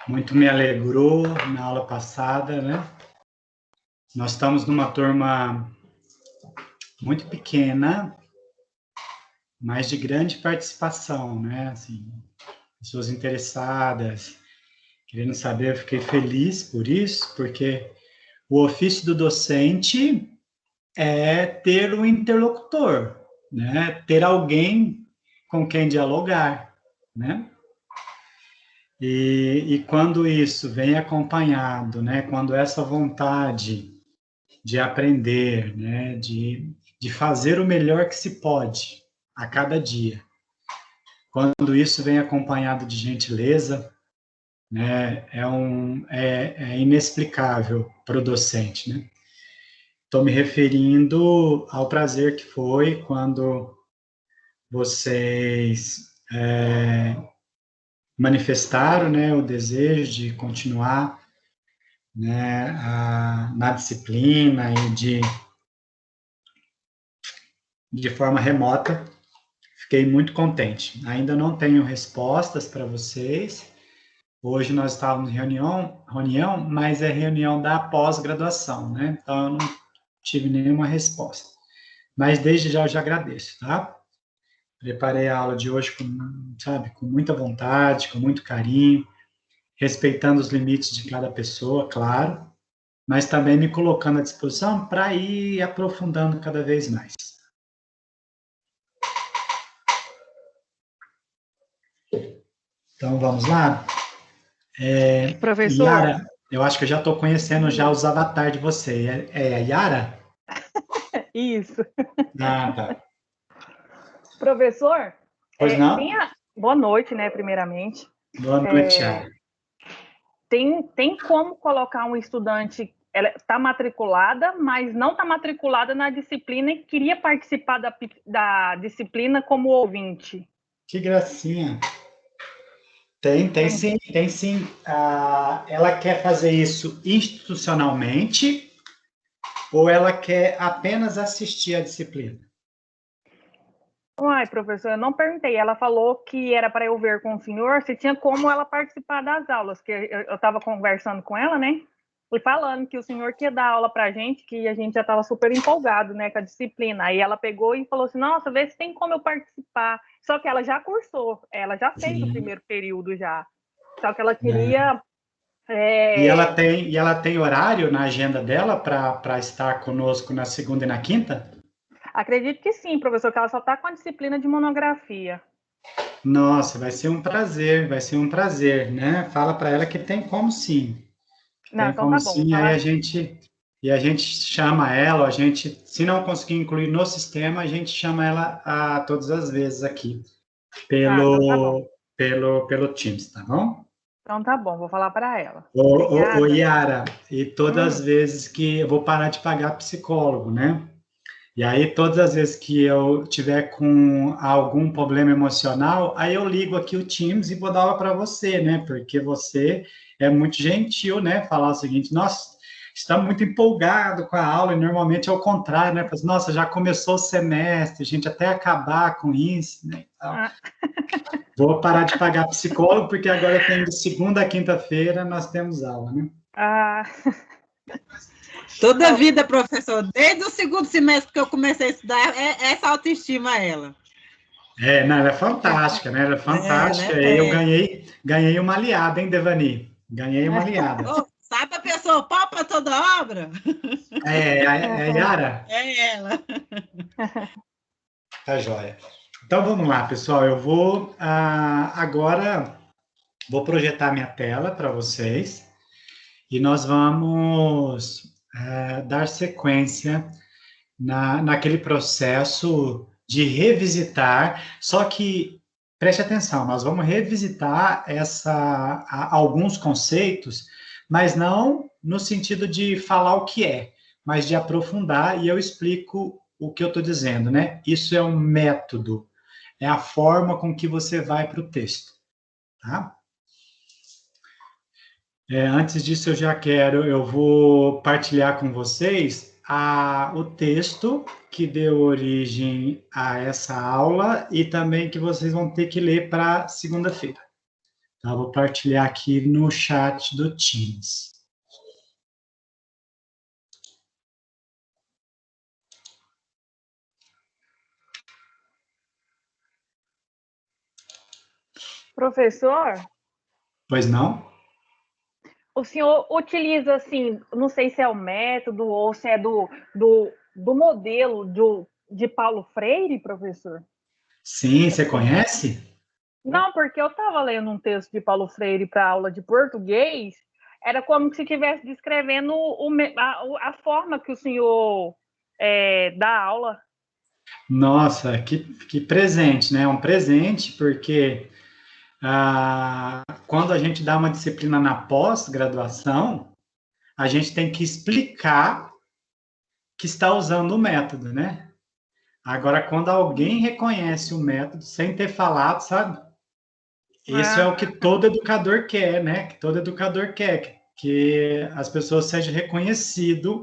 Muito me alegrou na aula passada, né? Nós estamos numa turma muito pequena, mas de grande participação, né? Assim, pessoas interessadas, querendo saber, eu fiquei feliz por isso, porque o ofício do docente é ter um interlocutor, né? Ter alguém com quem dialogar, né? E quando isso vem acompanhado, né? Quando essa vontade de aprender, né? De fazer o melhor que se pode a cada dia, quando isso vem acompanhado de gentileza, né? É inexplicável para o docente, né? Estou me referindo ao prazer que foi quando vocês manifestaram, né, o desejo de continuar, né, na disciplina e de forma remota. Fiquei muito contente. Ainda não tenho respostas para vocês. Hoje nós estávamos em reunião, mas é reunião da pós-graduação, né? Então eu não tive nenhuma resposta. Mas desde já eu já agradeço, tá? Preparei a aula de hoje com muita vontade, com muito carinho, respeitando os limites de cada pessoa, claro, mas também me colocando à disposição para ir aprofundando cada vez mais. Então, vamos lá? Professor? Yara, eu acho que eu já estou conhecendo já os avatares de você. É a Yara? Isso. Ah, tá. Professor, Pois não? boa noite, né, primeiramente. Boa noite, Yara. Tem como colocar um estudante, ela está matriculada, mas não está matriculada na disciplina e queria participar da disciplina como ouvinte? Que gracinha. Tem sim, tem sim. Ela quer fazer isso institucionalmente ou ela quer apenas assistir a disciplina? Uai, professor, eu não perguntei. Ela falou que era para eu ver com o senhor se tinha como ela participar das aulas, que eu estava conversando com ela, né? E falando que o senhor queria dar aula para a gente, que a gente já estava super empolgado, né, com a disciplina. Aí ela pegou e falou assim, nossa, vê se tem como eu participar. Só que ela já cursou, ela já fez o primeiro período já. Só que ela queria... E ela tem horário na agenda dela para estar conosco na segunda e na quinta? Acredito que sim, professor, que ela só está com a disciplina de monografia. Nossa, vai ser um prazer, né? Fala para ela que tem como sim. Não, Tem então como tá bom, vou sim, aí falar. a gente chama ela, se não conseguir incluir no sistema, a gente chama ela todas as vezes aqui Ah, então tá bom. pelo Teams, tá bom? Então tá bom, vou falar para ela. Ô, Obrigada. Yara, e todas as vezes que eu vou parar de pagar psicólogo, né? E aí, todas as vezes que eu tiver com algum problema emocional, aí eu ligo aqui o Teams e vou dar aula para você, né? Porque você é muito gentil, né? Falar o seguinte, nossa, está muito empolgado com a aula, e normalmente é o contrário, né? Fala, nossa, já começou o semestre, a gente até acabar com isso, né? Então, vou parar de pagar psicólogo, porque agora tem de segunda a quinta-feira, nós temos aula, né? Ah, Toda a vida, professor, desde o segundo semestre que eu comecei a estudar, essa autoestima ela. Não, ela é fantástica, né? Ela é fantástica. Né? Eu ganhei uma aliada, hein, Devani? Ganhei uma aliada. Oh, sabe a pessoa pau para toda obra? A Yara? É ela. Tá joia. Então vamos lá, pessoal. Eu vou agora vou projetar minha tela para vocês e nós vamos dar sequência naquele processo de revisitar. Só que preste atenção, nós vamos revisitar alguns conceitos, mas não no sentido de falar o que é, mas de aprofundar, e eu explico o que eu estou dizendo, né? Isso é um método, é a forma com que você vai para o texto, tá? Antes disso, eu vou partilhar com vocês o texto que deu origem a essa aula e também que vocês vão ter que ler para segunda-feira, Tá? Vou partilhar aqui no chat do Teams. Professor, Pois não? o senhor utiliza, assim, não sei se é o método ou se é do modelo de Paulo Freire, professor? Sim, você Assim, conhece? não, porque eu estava lendo um texto de Paulo Freire para aula de português, era como se estivesse descrevendo a forma que o senhor dá aula. Nossa, que presente, né? Um presente, porque quando a gente dá uma disciplina na pós-graduação, a gente tem que explicar que está usando o método, né? Agora, quando alguém reconhece o método sem ter falado, sabe? Isso é o que todo educador quer, né? Que todo educador quer, que as pessoas sejam reconhecidas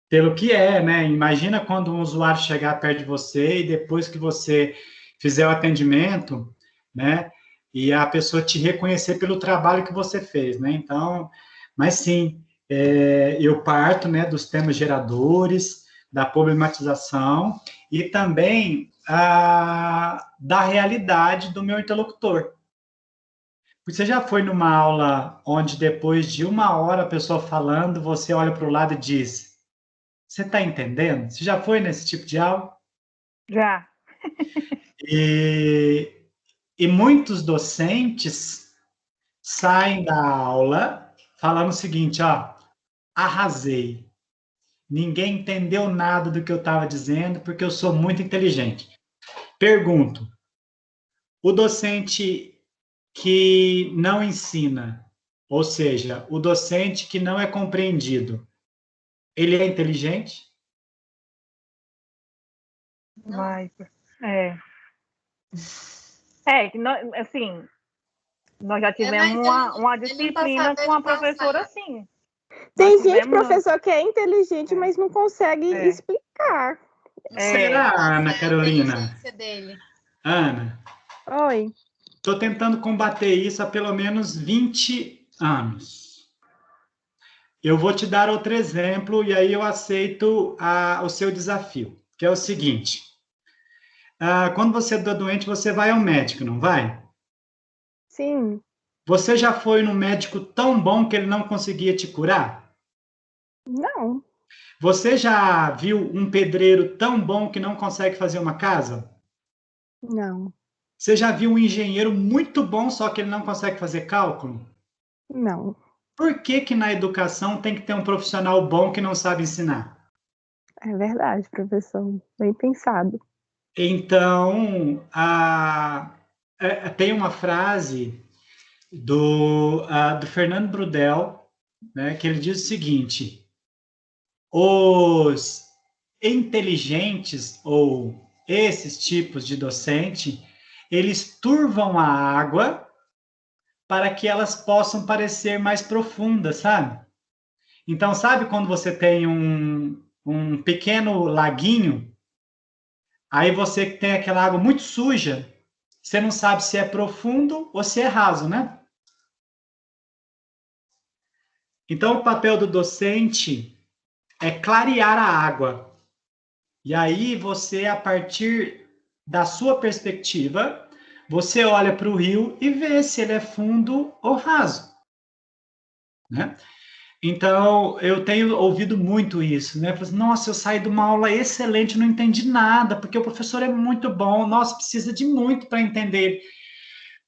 pelo que é, né? Imagina quando um usuário chegar perto de você e depois que você fizer o atendimento, né? E a pessoa te reconhecer pelo trabalho que você fez, né? Então, mas sim, eu parto, né, dos temas geradores, da problematização e também da realidade do meu interlocutor. Você já foi numa aula onde depois de uma hora a pessoa falando, você olha para o lado e diz: você está entendendo? Você já foi nesse tipo de aula? Já. E, e muitos docentes saem da aula falando o seguinte, ó, arrasei. Ninguém entendeu nada do que eu estava dizendo porque eu sou muito inteligente. Pergunto, o docente que não ensina, ou seja, o docente que não é compreendido, ele é inteligente? Mas, assim, nós já tivemos uma disciplina com a professora assim. Tem gente, professor, que é inteligente, mas não consegue explicar. Será, Ana Carolina? Dele. Ana, Oi. estou tentando combater isso há pelo menos 20 anos. Eu vou te dar outro exemplo e aí eu aceito o seu desafio, que é o seguinte. Quando você está doente, você vai ao médico, não vai? Sim. Você já foi num médico tão bom que ele não conseguia te curar? Não. Você já viu um pedreiro tão bom que não consegue fazer uma casa? Não. Você já viu um engenheiro muito bom, só que ele não consegue fazer cálculo? Não. Por que que na educação tem que ter um profissional bom que não sabe ensinar? É verdade, professor. Bem pensado. Então, tem uma frase do Fernando Brudel, né, que ele diz o seguinte: os inteligentes ou esses tipos de docente, eles turvam a água para que elas possam parecer mais profundas, sabe? Então, sabe quando você tem um pequeno laguinho, aí você tem aquela água muito suja, você não sabe se é profundo ou se é raso, né? Então, o papel do docente é clarear a água. E aí você, a partir da sua perspectiva, você olha para o rio e vê se ele é fundo ou raso, né? Então, eu tenho ouvido muito isso, né? Nossa, eu saí de uma aula excelente, não entendi nada, porque o professor é muito bom, nossa, precisa de muito para entender.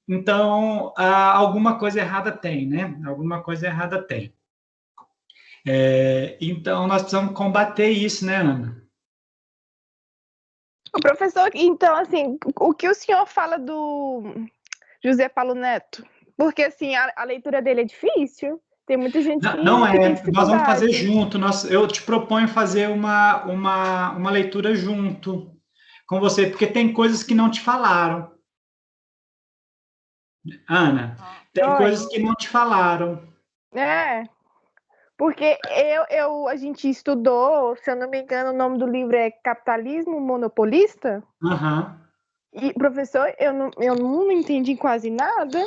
Então, alguma coisa errada tem, né? Alguma coisa errada tem. Então, nós precisamos combater isso, né, Ana? O professor, então, assim, o que o senhor fala do José Paulo Neto? Porque, assim, a leitura dele é difícil. Tem muita gente que Não tem nós vamos fazer dificuldade. junto. Eu te proponho fazer uma leitura junto com você, porque tem coisas que não te falaram. Ana, tem Oi. coisas que não te falaram. É, porque a gente estudou, se eu não me engano, o nome do livro é Capitalismo Monopolista. Aham. E, professor, eu não entendi quase nada.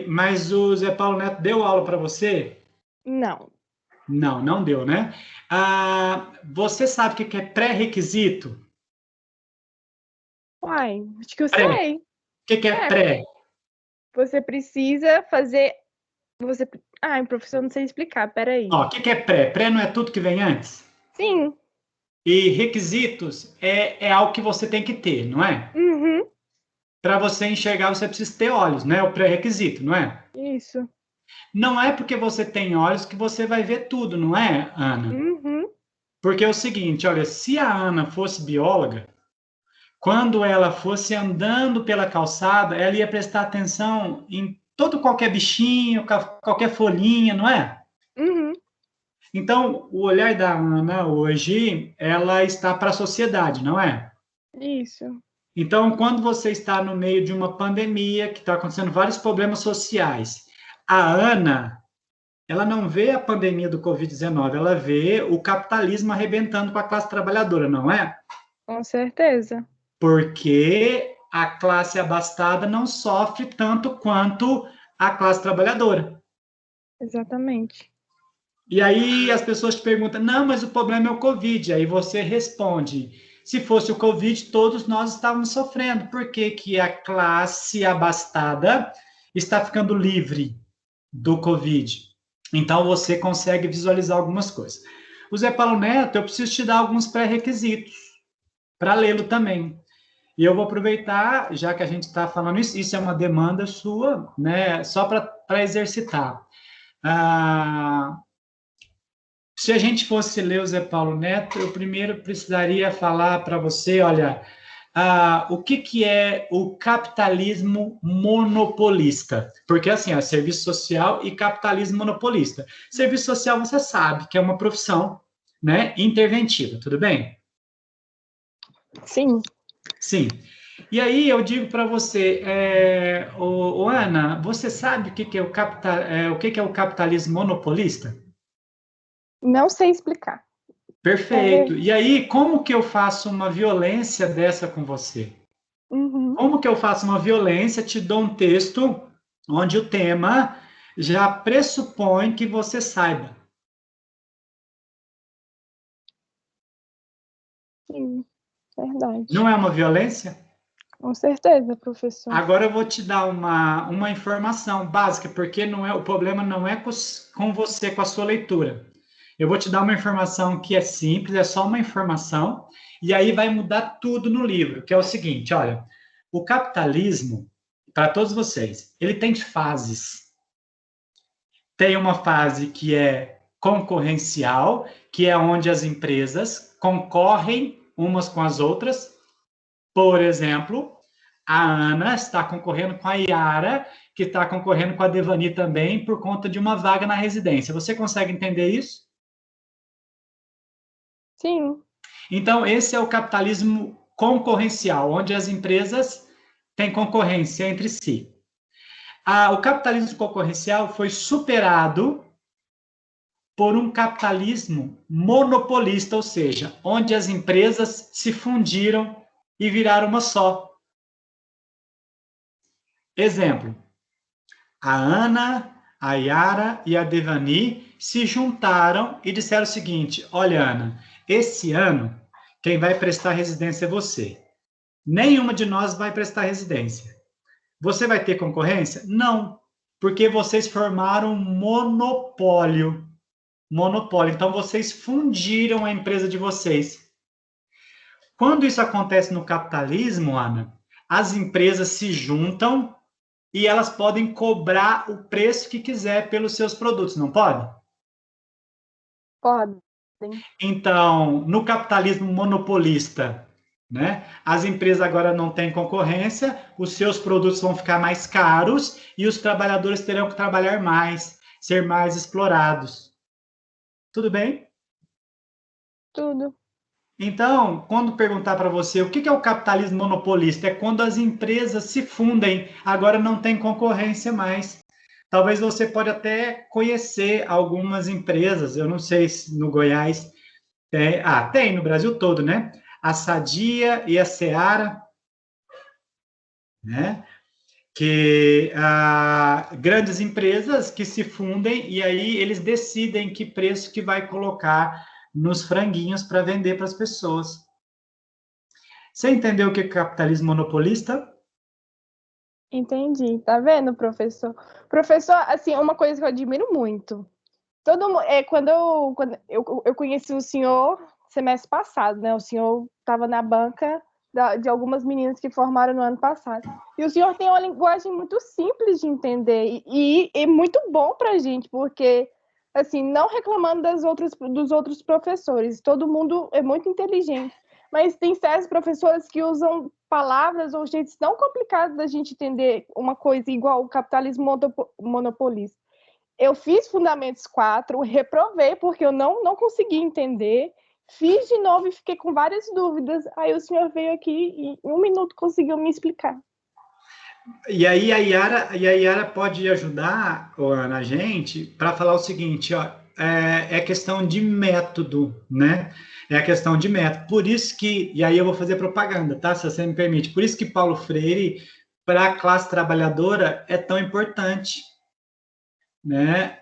Mas o Zé Paulo Neto deu aula para você? Não. Não, não deu, né? Você sabe o que é pré-requisito? Uai, acho que eu Pré. sei. O que é É. pré? Você precisa fazer. Professor, não sei explicar, peraí. Ó, o que é pré? Pré não é tudo que vem antes? Sim. E requisitos é algo que você tem que ter, não é? Uhum. Para você enxergar, você precisa ter olhos, né? O pré-requisito, não é? Isso. Não é porque você tem olhos que você vai ver tudo, não é, Ana? Uhum. Porque é o seguinte, olha, se a Ana fosse bióloga, quando ela fosse andando pela calçada, ela ia prestar atenção em todo qualquer bichinho, qualquer folhinha, não é? Uhum. Então, o olhar da Ana hoje, ela está para a sociedade, não é? Isso. Então, quando você está no meio de uma pandemia, que está acontecendo vários problemas sociais, a Ana, ela não vê a pandemia do Covid-19, ela vê o capitalismo arrebentando com a classe trabalhadora, não é? Com certeza. Porque a classe abastada não sofre tanto quanto a classe trabalhadora. Exatamente. E aí as pessoas te perguntam, não, mas o problema é o Covid. Aí você responde, se fosse o Covid, todos nós estávamos sofrendo. Por que que a classe abastada está ficando livre do Covid? Então você consegue visualizar algumas coisas. O Zé Paulo Neto, eu preciso te dar alguns pré-requisitos para lê-lo também. E eu vou aproveitar, já que a gente está falando isso é uma demanda sua, né? Só para exercitar. Se a gente fosse ler o Zé Paulo Neto, eu primeiro precisaria falar para você, olha, o que é o capitalismo monopolista? Porque, assim, é serviço social e capitalismo monopolista. Serviço social, você sabe que é uma profissão, né, interventiva, tudo bem? Sim. Sim. E aí eu digo para você, Ana, você sabe o que é o capitalismo monopolista? Não sei explicar. Perfeito. E aí, como que eu faço uma violência dessa com você? Uhum. Como que eu faço uma violência? Te dou um texto onde o tema já pressupõe que você saiba. Sim, verdade. Não é uma violência? Com certeza, professor. Agora eu vou te dar uma informação básica, porque não é o problema não é com você, com a sua leitura. Eu vou te dar uma informação que é simples, é só uma informação, e aí vai mudar tudo no livro, que é o seguinte, olha, o capitalismo, para todos vocês, ele tem fases. Tem uma fase que é concorrencial, que é onde as empresas concorrem umas com as outras. Por exemplo, a Ana está concorrendo com a Yara, que está concorrendo com a Devani também, por conta de uma vaga na residência. Você consegue entender isso? Sim. Então, esse é o capitalismo concorrencial, onde as empresas têm concorrência entre si. O capitalismo concorrencial foi superado por um capitalismo monopolista, ou seja, onde as empresas se fundiram e viraram uma só. Exemplo, a Ana, a Yara e a Devani se juntaram e disseram o seguinte, olha, Ana, esse ano quem vai prestar residência é você. Nenhuma de nós vai prestar residência. Você vai ter concorrência? Não, porque vocês formaram um monopólio. Monopólio. Então, vocês fundiram a empresa de vocês. Quando isso acontece no capitalismo, Ana, as empresas se juntam e elas podem cobrar o preço que quiser pelos seus produtos, não pode? Podem. Então, no capitalismo monopolista, né, as empresas agora não têm concorrência, os seus produtos vão ficar mais caros e os trabalhadores terão que trabalhar mais, ser mais explorados. Tudo bem? Tudo. Então, quando perguntar para você o que é o capitalismo monopolista, é quando as empresas se fundem, agora não tem concorrência mais. Talvez você pode até conhecer algumas empresas, eu não sei se no Goiás tem, tem no Brasil todo, né? A Sadia e a Seara, né? que grandes empresas que se fundem e aí eles decidem que preço que vai colocar nos franguinhos para vender para as pessoas. Você entendeu o que é capitalismo monopolista? Entendi. Tá vendo, professor? Professor, assim, uma coisa que eu admiro muito. Quando eu conheci o senhor semestre passado, né? O senhor estava na banca de algumas meninas que formaram no ano passado. E o senhor tem uma linguagem muito simples de entender e muito bom para a gente, porque, assim, não reclamando dos outros professores, todo mundo é muito inteligente, mas tem certos professores que usam palavras ou jeitos tão complicados da gente entender uma coisa igual o capitalismo monopolista. Eu fiz Fundamentos 4, reprovei porque eu não consegui entender, fiz de novo e fiquei com várias dúvidas. Aí o senhor veio aqui e em 1 minuto conseguiu me explicar. E aí a Yara pode ajudar, Ana, a gente para falar o seguinte, ó, é questão de método, né? É a questão de método. Por isso que, e aí eu vou fazer propaganda, tá? Se você me permite. Por isso que Paulo Freire, para a classe trabalhadora, é tão importante, né?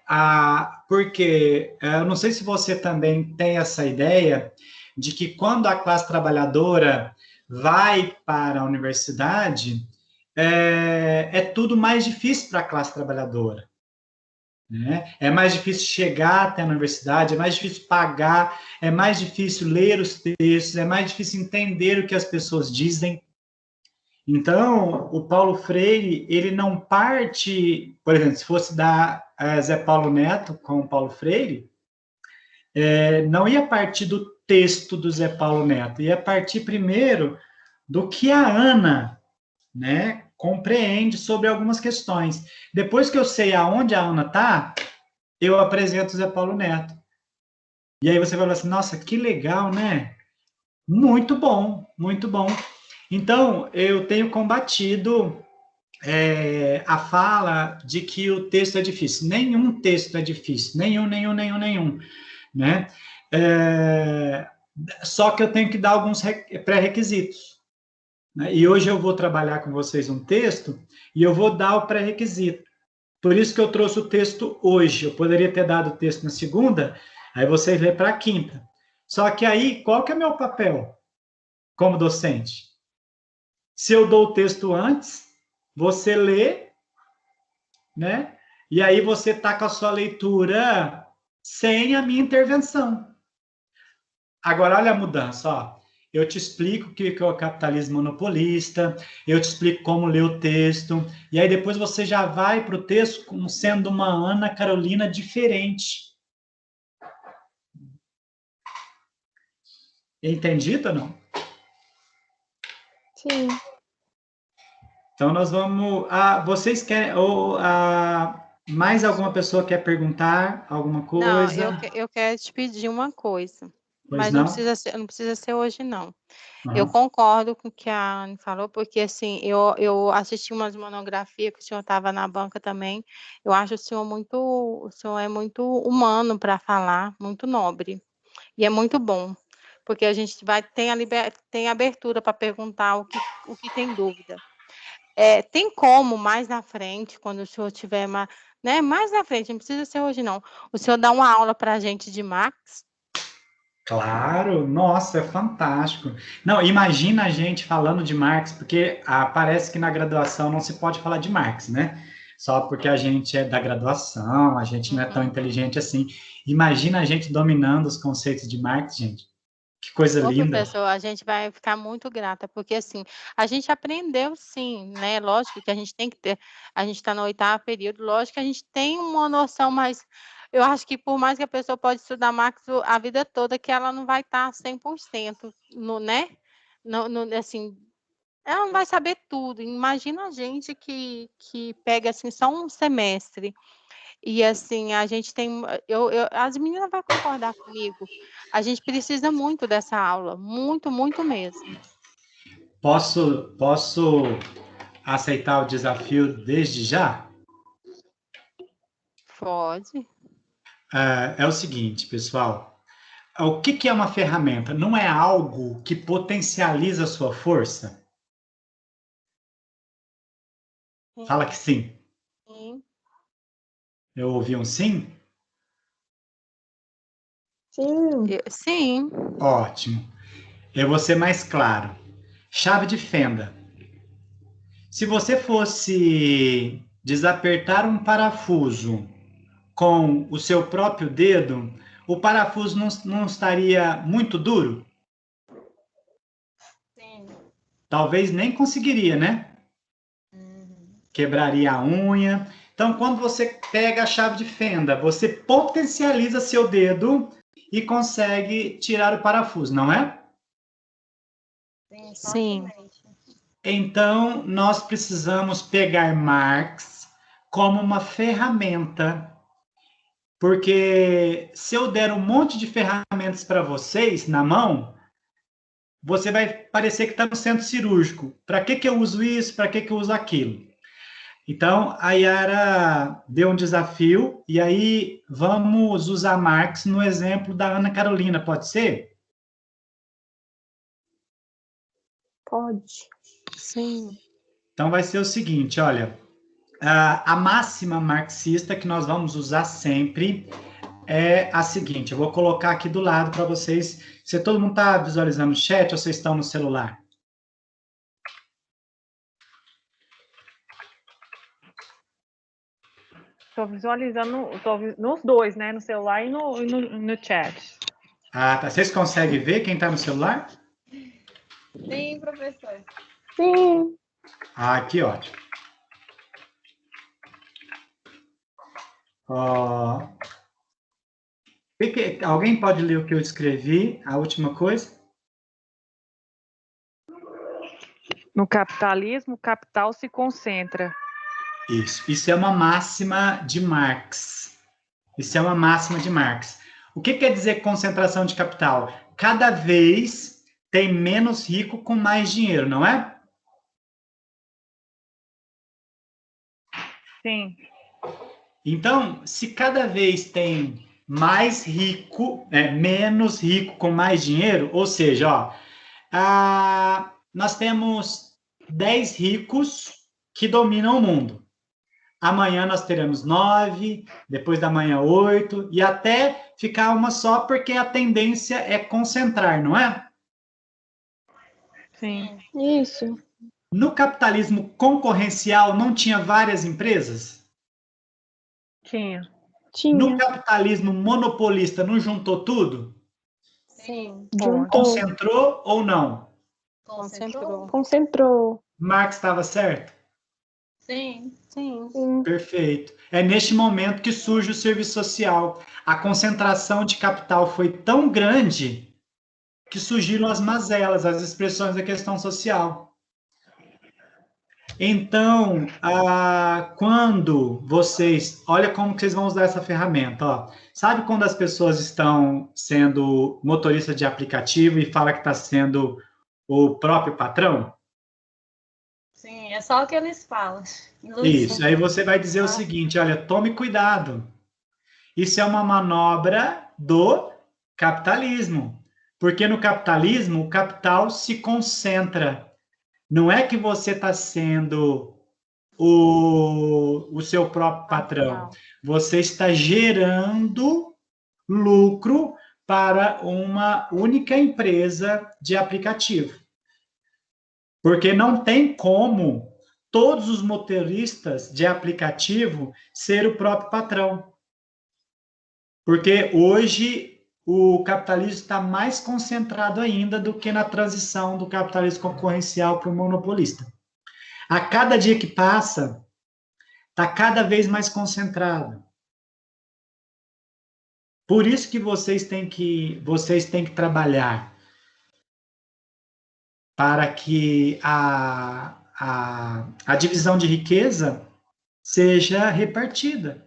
Porque eu não sei se você também tem essa ideia de que quando a classe trabalhadora vai para a universidade, é tudo mais difícil para a classe trabalhadora, né? É mais difícil chegar até a universidade, é mais difícil pagar, é mais difícil ler os textos, é mais difícil entender o que as pessoas dizem. Então, o Paulo Freire, ele não parte, por exemplo, se fosse dar Zé Paulo Neto com o Paulo Freire, não ia partir do texto do Zé Paulo Neto, ia partir primeiro do que a Ana, né, compreende sobre algumas questões. Depois que eu sei aonde a Ana está, eu apresento o Zé Paulo Neto. E aí você vai falar assim, nossa, que legal, né? Muito bom, muito bom. Então, eu tenho combatido a fala de que o texto é difícil. Nenhum texto é difícil, nenhum, né? Só que eu tenho que dar alguns pré-requisitos, né? E hoje eu vou trabalhar com vocês um texto e eu vou dar o pré-requisito. Por isso que eu trouxe o texto hoje. Eu poderia ter dado o texto na segunda, aí vocês lêem para a quinta. Só que aí, qual que é o meu papel como docente? Se eu dou o texto antes, você lê, né? E aí você está com a sua leitura sem a minha intervenção. Agora, olha a mudança, ó. Eu te explico o que é o capitalismo monopolista, eu te explico como ler o texto, e aí depois você já vai para o texto como sendo uma Ana Carolina diferente. Entendido ou não? Sim. Então, nós vamos... vocês querem... mais alguma pessoa quer perguntar alguma coisa? Não, eu quero te pedir uma coisa, Pois mas não? não precisa ser hoje, não. Eu Uhum. concordo com o que a Anne falou, porque assim, eu assisti umas monografias que o senhor estava na banca também. Eu acho o senhor é muito humano para falar, muito nobre. E é muito bom, porque a gente tem abertura para perguntar o que tem dúvida. Tem como, mais na frente, quando o senhor tiver né, mais na frente, não precisa ser hoje, não. O senhor dá uma aula para a gente de Marx? Claro, nossa, é fantástico. Não, imagina a gente falando de Marx, porque parece que na graduação não se pode falar de Marx, né? Só porque a gente é da graduação, a gente não é tão inteligente assim. Imagina a gente dominando os conceitos de Marx, gente. Que coisa Ô, linda. professor, a gente vai ficar muito grata, porque assim, a gente aprendeu sim, né? Lógico que a gente tem que ter, a gente está no 8º período, lógico que a gente tem uma noção, mas eu acho que por mais que a pessoa pode estudar Marx a vida toda, que ela não vai estar 100% no, né? Assim, ela não vai saber tudo. Imagina a gente que pega assim só um semestre. E assim, a gente tem. As meninas vão concordar comigo. A gente precisa muito dessa aula, muito, muito mesmo. Posso aceitar o desafio desde já? Pode. É o seguinte, pessoal. O que é uma ferramenta? Não é algo que potencializa a sua força? Fala que sim. Sim. Eu ouvi um sim? Sim. Sim. Ótimo. Eu vou ser mais claro. Chave de fenda. Se você fosse desapertar um parafuso com o seu próprio dedo, o parafuso não estaria muito duro? Sim. Talvez nem conseguiria, né? Quebraria a unha. Então, quando você pega a chave de fenda, você potencializa seu dedo e consegue tirar o parafuso, não é? Sim. Então, nós precisamos pegar Marx como uma ferramenta, porque se eu der um monte de ferramentas para vocês na mão, você vai parecer que está no centro cirúrgico. Para que eu uso isso? Para que eu uso aquilo? Então, a Yara deu um desafio, e aí vamos usar Marx no exemplo da Ana Carolina, pode ser? Pode. Sim. Então, vai ser o seguinte, olha, a máxima marxista que nós vamos usar sempre é a seguinte, eu vou colocar aqui do lado para vocês, se todo mundo está visualizando o chat ou vocês estão no celular? Estou visualizando, nos dois, né? No celular e no chat. Ah, tá. Vocês conseguem ver quem está no celular? Sim, professor. Sim. Ah, que ótimo. Ó, alguém pode ler o que eu escrevi, a última coisa? No capitalismo, o capital se concentra. Isso é uma máxima de Marx. Isso é uma máxima de Marx. O que quer dizer concentração de capital? Cada vez tem menos rico com mais dinheiro, não é? Sim. Então, se cada vez tem mais rico, menos rico com mais dinheiro, ou seja, ó, nós temos 10 ricos que dominam o mundo. Amanhã nós teremos 9, depois da manhã 8, e até ficar uma só, porque a tendência é concentrar, não é? Sim. Isso. No capitalismo concorrencial não tinha várias empresas? Tinha. No Tinha. capitalismo monopolista não juntou tudo? Sim. Juntou. Concentrou ou não? Concentrou. Concentrou. Marx estava certo? Sim. Sim. Sim. Perfeito. É neste momento que surge o serviço social. A concentração de capital foi tão grande que surgiram as mazelas, as expressões da questão social. Então, quando vocês... Olha como que vocês vão usar essa ferramenta. Ó. Sabe quando as pessoas estão sendo motorista de aplicativo e fala que está sendo o próprio patrão? Sim, é só o que eles falam. Isso, aí você vai dizer o seguinte, olha, tome cuidado. Isso é uma manobra do capitalismo. Porque no capitalismo, o capital se concentra. Não é que você está sendo o seu próprio patrão. Você está gerando lucro para uma única empresa de aplicativo. Porque não tem como todos os motoristas de aplicativo ser o próprio patrão. Porque hoje o capitalismo está mais concentrado ainda do que na transição do capitalismo concorrencial para o monopolista. A cada dia que passa, está cada vez mais concentrado. Por isso que vocês têm que trabalhar para que a divisão de riqueza seja repartida.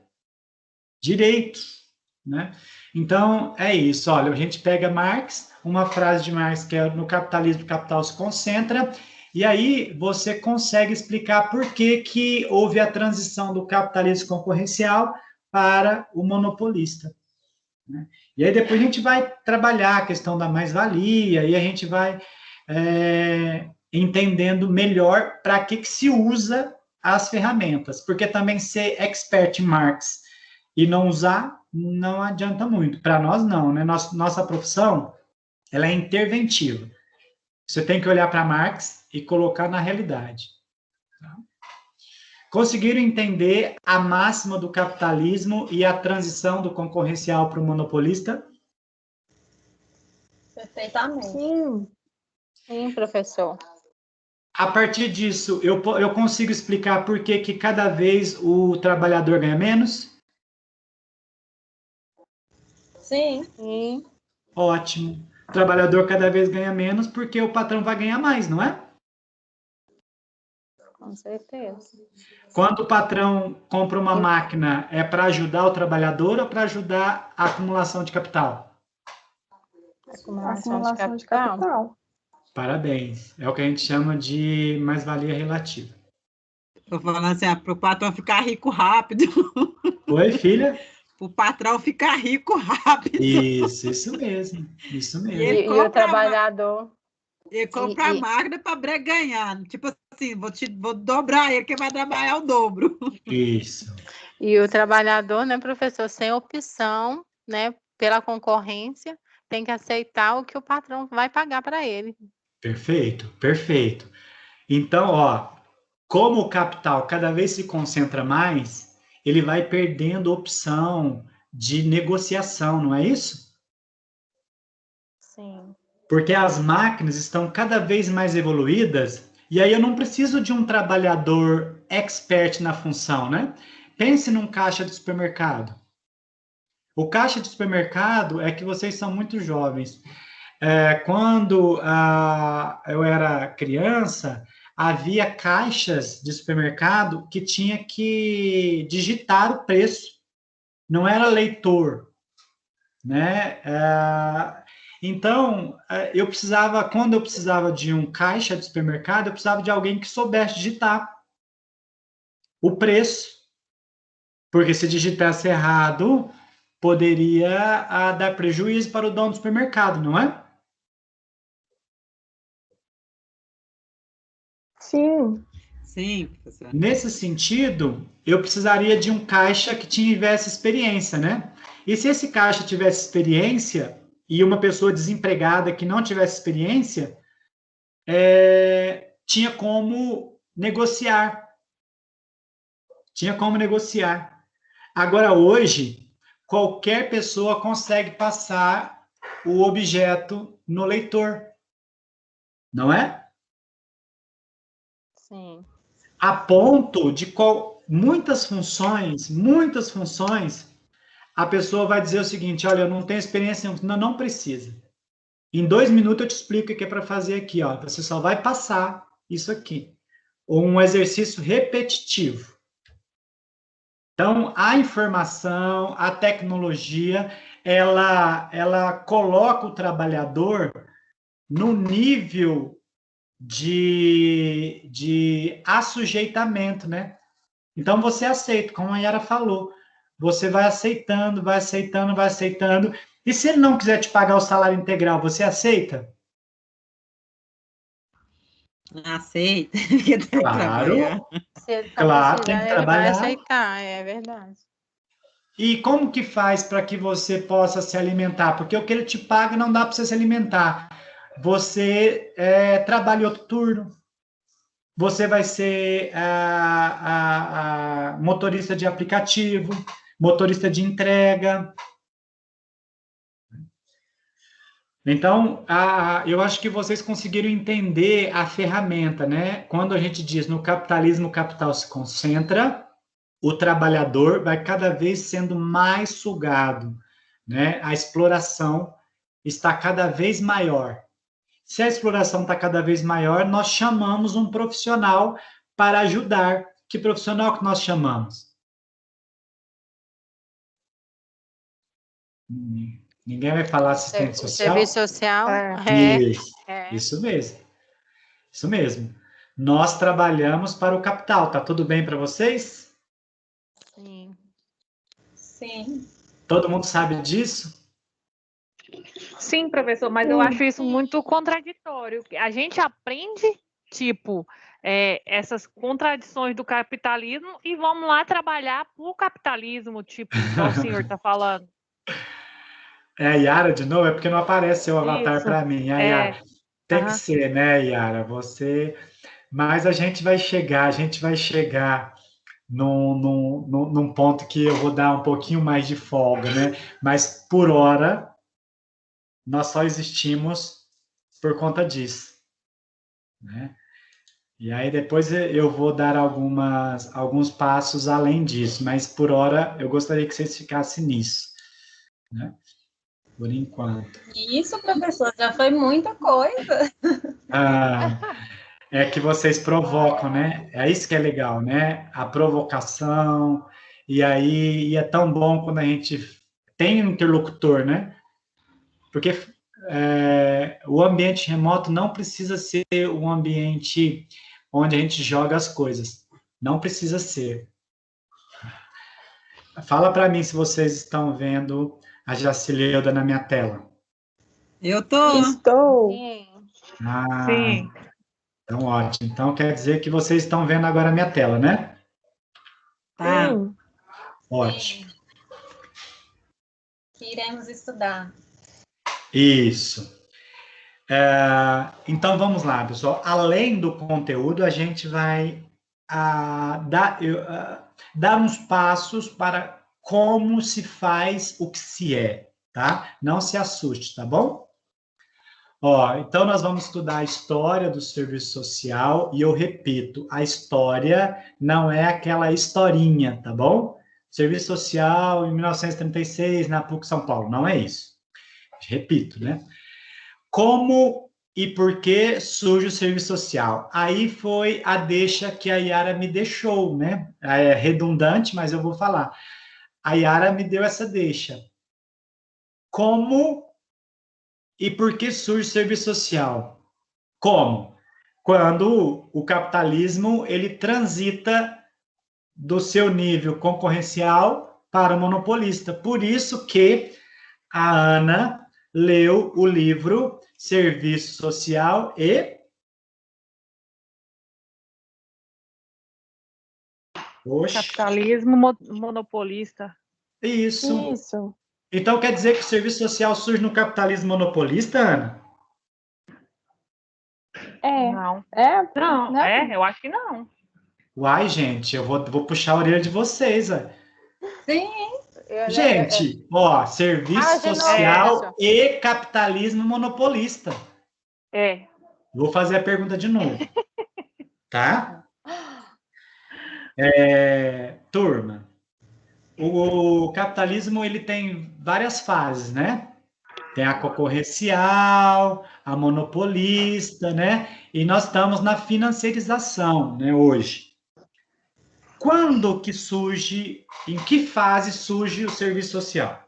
Direitos, né? Então, é isso. Olha, a gente pega Marx, uma frase de Marx que é no capitalismo o capital se concentra, e aí você consegue explicar por que houve a transição do capitalismo concorrencial para o monopolista. Né? E aí depois a gente vai trabalhar a questão da mais-valia, e a gente vai entendendo melhor para que se usa as ferramentas, porque também ser expert em Marx e não usar não adianta muito. Para nós, não, né? Nossa profissão, ela é interventiva. Você tem que olhar para Marx e colocar na realidade. Conseguiram entender a máxima do capitalismo e a transição do concorrencial para o monopolista? Perfeitamente. Sim. Sim, professor. A partir disso, eu consigo explicar por que cada vez o trabalhador ganha menos? Sim. Sim. Ótimo. O trabalhador cada vez ganha menos porque o patrão vai ganhar mais, não é? Com certeza. Quando o patrão compra uma máquina, é para ajudar o trabalhador ou para ajudar a acumulação de capital? Acumulação de capital. Parabéns. É o que a gente chama de mais-valia relativa. Estou falando assim, para o patrão ficar rico rápido. Oi, filha? O patrão ficar rico rápido. Isso mesmo. Isso mesmo. Ele E o trabalhador... Ele compra a máquina para ganhar. Tipo assim, vou dobrar ele, que vai trabalhar o dobro. Isso. E o trabalhador, né, professor, sem opção, né, pela concorrência, tem que aceitar o que o patrão vai pagar para ele. Perfeito, perfeito. Então, ó, como o capital cada vez se concentra mais, ele vai perdendo opção de negociação, não é isso? Sim. Porque as máquinas estão cada vez mais evoluídas, e aí eu não preciso de um trabalhador expert na função, né? Pense num caixa de supermercado. O caixa de supermercado é que vocês são muito jovens. Quando eu era criança, havia caixas de supermercado que tinha que digitar o preço, não era leitor, né? Então, quando eu precisava de um caixa de supermercado, eu precisava de alguém que soubesse digitar o preço, porque se digitasse errado, poderia dar prejuízo para o dono do supermercado, não é? Sim. Sim, professor. Nesse sentido, eu precisaria de um caixa que tivesse experiência, né? E se esse caixa tivesse experiência e uma pessoa desempregada que não tivesse experiência, tinha como negociar. Tinha como negociar. Agora, hoje, qualquer pessoa consegue passar o objeto no leitor, não é? Sim. A ponto de muitas funções, a pessoa vai dizer o seguinte: olha, eu não tenho experiência, não precisa. Em 2 minutos eu te explico o que é para fazer aqui, ó. Você só vai passar isso aqui. Ou um exercício repetitivo. Então, a informação, a tecnologia, ela coloca o trabalhador no nível de assujeitamento, né? Então, você aceita, como a Yara falou. Você vai aceitando, vai aceitando, vai aceitando. E se ele não quiser te pagar o salário integral, você aceita? Aceita, porque tem que trabalhar. Se ele tá Claro, tem que precisando, ele vai trabalhar. aceitar, é verdade. E como que faz para que você possa se alimentar? Porque o que ele te paga não dá para você se alimentar. Você trabalha em outro turno, você vai ser motorista de aplicativo, motorista de entrega. Então, eu acho que vocês conseguiram entender a ferramenta, né? Quando a gente diz no capitalismo, o capital se concentra, o trabalhador vai cada vez sendo mais sugado, né? A exploração está cada vez maior. Se a exploração está cada vez maior, nós chamamos um profissional para ajudar. Que profissional que nós chamamos? Ninguém vai falar assistente social? Serviço social? Isso mesmo. Isso mesmo. Nós trabalhamos para o capital. Tá tudo bem para vocês? Sim. Sim. Todo mundo sabe disso? Sim, professor, mas eu acho isso muito contraditório. A gente aprende, tipo, essas contradições do capitalismo e vamos lá trabalhar para o capitalismo, tipo, igual o senhor está falando. É a Yara de novo? É porque não aparece o avatar Isso. para mim. A Yara. Tem que ser, né, Yara? Você. Mas a gente vai chegar num ponto que eu vou dar um pouquinho mais de folga, né? Mas por hora, nós só existimos por conta disso, né? E aí depois eu vou dar alguns passos além disso, mas por hora eu gostaria que vocês ficassem nisso, né? Por enquanto. Isso, professor, já foi muita coisa. É que vocês provocam, né? É isso que é legal, né? A provocação, e aí é tão bom quando a gente tem um interlocutor, né? Porque o ambiente remoto não precisa ser um ambiente onde a gente joga as coisas. Não precisa ser. Fala para mim se vocês estão vendo a Jacileuda na minha tela. Eu tô. Estou. Sim. Então, ótimo. Então, quer dizer que vocês estão vendo agora a minha tela, né? Tá. Sim. Ótimo. Que iremos estudar. Isso. Então, vamos lá, pessoal. Além do conteúdo, a gente vai dar uns passos para como se faz o que se é, tá? Não se assuste, tá bom? Então nós vamos estudar a história do serviço social e eu repito, a história não é aquela historinha, tá bom? Serviço social em 1936 na PUC São Paulo, não é isso. Repito, né? Como e por que surge o serviço social? Aí foi a deixa que a Yara me deixou, né? É redundante, mas eu vou falar. A Yara me deu essa deixa. Como e por que surge o serviço social? Como? Quando o capitalismo ele transita do seu nível concorrencial para o monopolista. Por isso que a Ana leu o livro Serviço Social e... Capitalismo monopolista. Isso. Então quer dizer que o serviço social surge no capitalismo monopolista, Ana? Não. Não, né? eu acho que não. Uai, gente, eu vou puxar a orelha de vocês. Sim. Gente, serviço social e capitalismo monopolista. Vou fazer a pergunta de novo. Tá? Turma, o capitalismo ele tem várias fases, né? Tem a concorrencial, a monopolista, né? E nós estamos na financiarização, né, hoje. Quando que surge, em que fase surge o serviço social?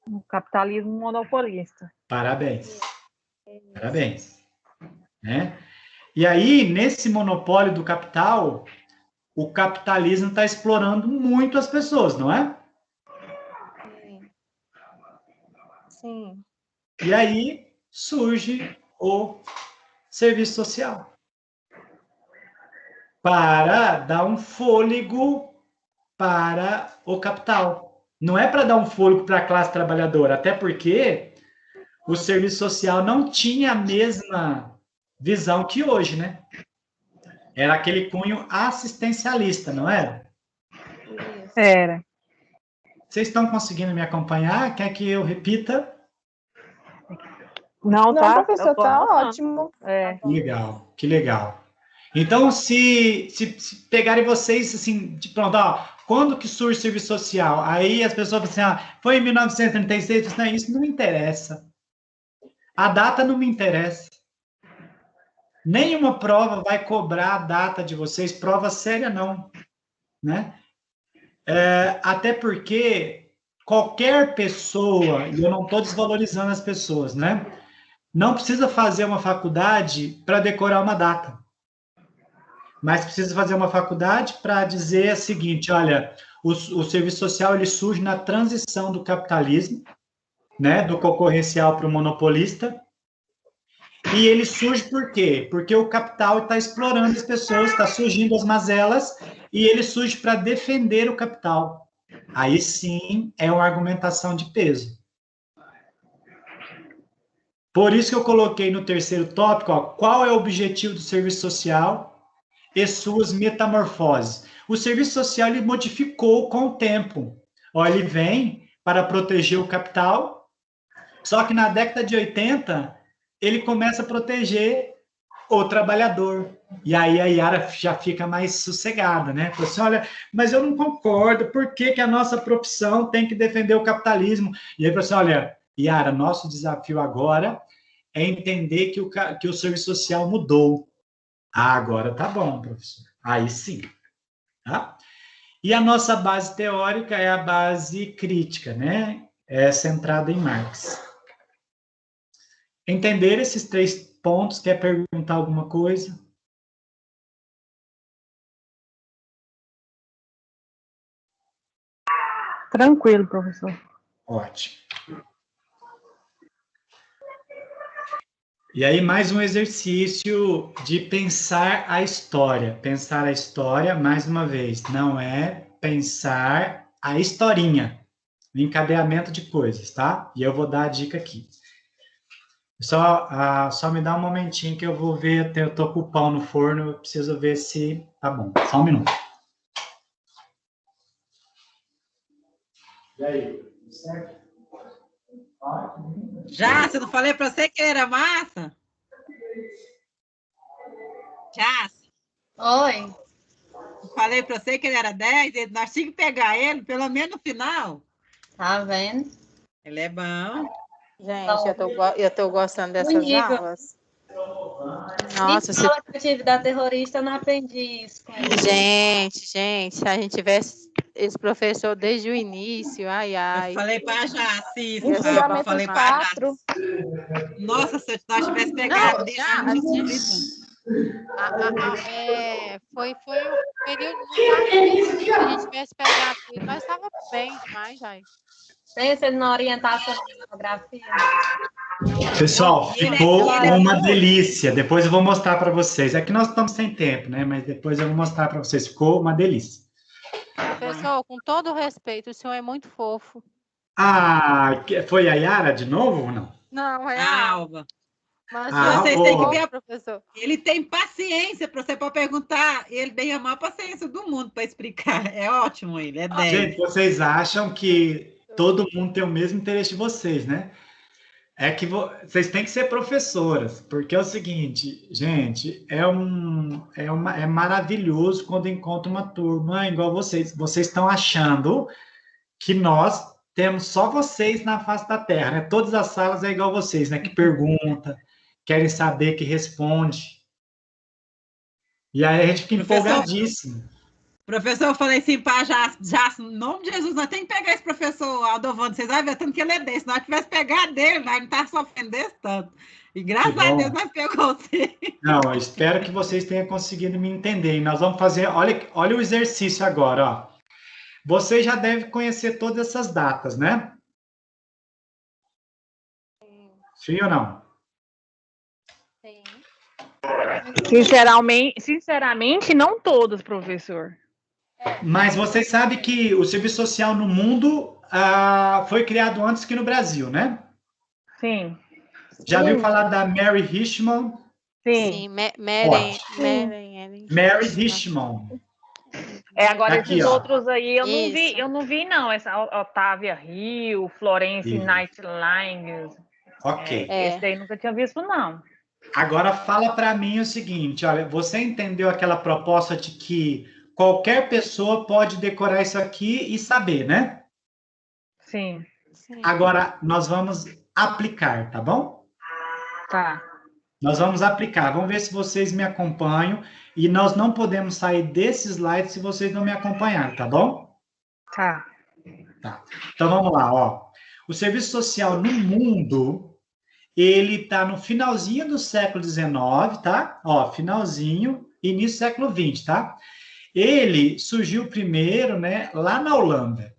O capitalismo monopolista. Parabéns. Né? E aí, nesse monopólio do capital, o capitalismo está explorando muito as pessoas, não é? Sim. E aí surge o serviço social para dar um fôlego para o capital. Não é para dar um fôlego para a classe trabalhadora, até porque o serviço social não tinha a mesma visão que hoje, né? Era aquele cunho assistencialista, não era? Era. Vocês estão conseguindo me acompanhar? Quer que eu repita? Não, tá? Professor, tá ótimo. Que legal. Então, se pegarem vocês, assim, pronto, quando que surge o serviço social? Aí as pessoas falam assim, foi em 1936, não, isso não me interessa. A data não me interessa. Nenhuma prova vai cobrar a data de vocês, prova séria não, né? Até porque qualquer pessoa, e eu não estou desvalorizando as pessoas, né? Não precisa fazer uma faculdade para decorar uma data. Mas precisa fazer uma faculdade para dizer o seguinte, olha, o serviço social ele surge na transição do capitalismo, né, do concorrencial para o monopolista, E ele surge por quê? Porque o capital está explorando as pessoas, está surgindo as mazelas, e ele surge para defender o capital. Aí sim é uma argumentação de peso. Por isso que eu coloquei no terceiro tópico, ó, qual é o objetivo do serviço social e suas metamorfoses. O serviço social ele modificou com o tempo. Ó, ele vem para proteger o capital, só que na década de 80, ele começa a proteger o trabalhador. E aí a Yara já fica mais sossegada, né? Fala assim, olha, mas eu não concordo, por que a nossa profissão tem que defender o capitalismo? E aí fala assim, olha, Yara, nosso desafio agora é entender que o serviço social mudou. Ah, agora tá bom, professor. Aí sim. Tá? E a nossa base teórica é a base crítica, né? É centrada em Marx. Entender esses 3 pontos, quer perguntar alguma coisa? Tranquilo, professor. Ótimo. E aí, mais um exercício de pensar a história. Pensar a história, mais uma vez, não é pensar a historinha, o encadeamento de coisas, tá? E eu vou dar a dica aqui. Só me dá um momentinho que eu vou ver, eu tô com o pão no forno, eu preciso ver se tá bom. Só um minuto. E aí, certo? Já, você não falei para você que ele era massa? Já, Oi. falei para você que ele era 10, nós tínhamos que pegar ele, pelo menos no final. Tá vendo? Ele é bom. Gente, eu tô gostando dessas Horrível. aulas. Nossa, Se aula que eu tive da terrorista, eu não aprendi isso com ele. gente, se a gente tivesse esse professor desde o início, ai, Eu falei para já, assista. Eu sei, Eu falei para já. 4. Nossa, se nós tivesse pegado Não, ele, já, nós não tinha escrito. foi o período do quarto. Se a gente tivesse pegado ele, nós estávamos bem demais, aí. Pensa na orientação de geografia. Pessoal, E ele ficou é uma bom. delícia. Depois eu vou mostrar para vocês. É que nós estamos sem tempo, né? Mas depois eu vou mostrar para vocês. Ficou uma delícia. Professor, com todo o respeito, o senhor é muito fofo. Ah, foi a Yara de novo ou não? Não, é A a Alva. Mas Ah, vocês boa. têm que ver, professor. Ele tem paciência para você pode perguntar. Ele tem a maior paciência do mundo para explicar. É ótimo ele, é 10. Gente, vocês acham que todo mundo tem o mesmo interesse de vocês, né? É que vocês têm que ser professoras, porque é o seguinte, gente, é maravilhoso quando encontra uma turma igual vocês. Vocês estão achando que nós temos só vocês na face da Terra, né? Todas as salas é igual vocês, né? Que pergunta, querem saber, que responde. E aí a gente fica empolgadíssimo. Professor, eu falei assim, pá, já, em nome de Jesus, nós temos que pegar esse professor Aldovando, vocês vão ver tanto que ele é desse. Se nós tivesse pegado dele, nós não estávamos sofrendo desse tanto. E graças a Deus nós pegamos você. Não, eu espero que vocês tenham conseguido me entender. E nós vamos fazer, olha o exercício agora, ó. Você já deve conhecer todas essas datas, né? Sim ou não? Sim. Sinceramente, não todos, professor. Mas vocês sabem que o serviço social no mundo foi criado antes que no Brasil, né? Sim. Já viu falar da Mary Richmond? Sim, Mary Richmond. Agora Aqui, esses ó. outros aí eu não vi não. Essa Otávia Hill, Florence Isso. Nightingale. Ok. Esse aí nunca tinha visto, não. Agora fala para mim o seguinte, olha, você entendeu aquela proposta de que qualquer pessoa pode decorar isso aqui e saber, né? Sim. Agora nós vamos aplicar, tá bom? Tá. Nós vamos aplicar. Vamos ver se vocês me acompanham. E nós não podemos sair desse slide se vocês não me acompanharem, tá bom? Tá. Tá. Então vamos lá, ó. O serviço social no mundo, ele tá no finalzinho do século XIX, tá? Ó, finalzinho, início do século XX, tá? Ele surgiu primeiro, né, lá na Holanda.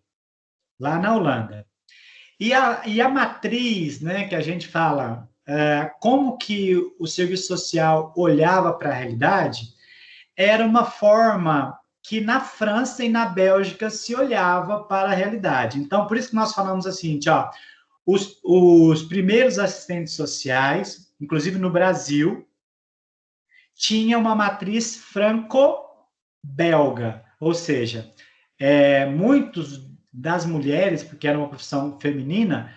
Lá na Holanda. E a matriz, né, que a gente fala como que o serviço social olhava para a realidade, era uma forma que na França e na Bélgica se olhava para a realidade. Então, por isso que nós falamos assim, ó, os primeiros assistentes sociais, inclusive no Brasil, tinham uma matriz franco-belga, ou seja, muitos das mulheres, porque era uma profissão feminina,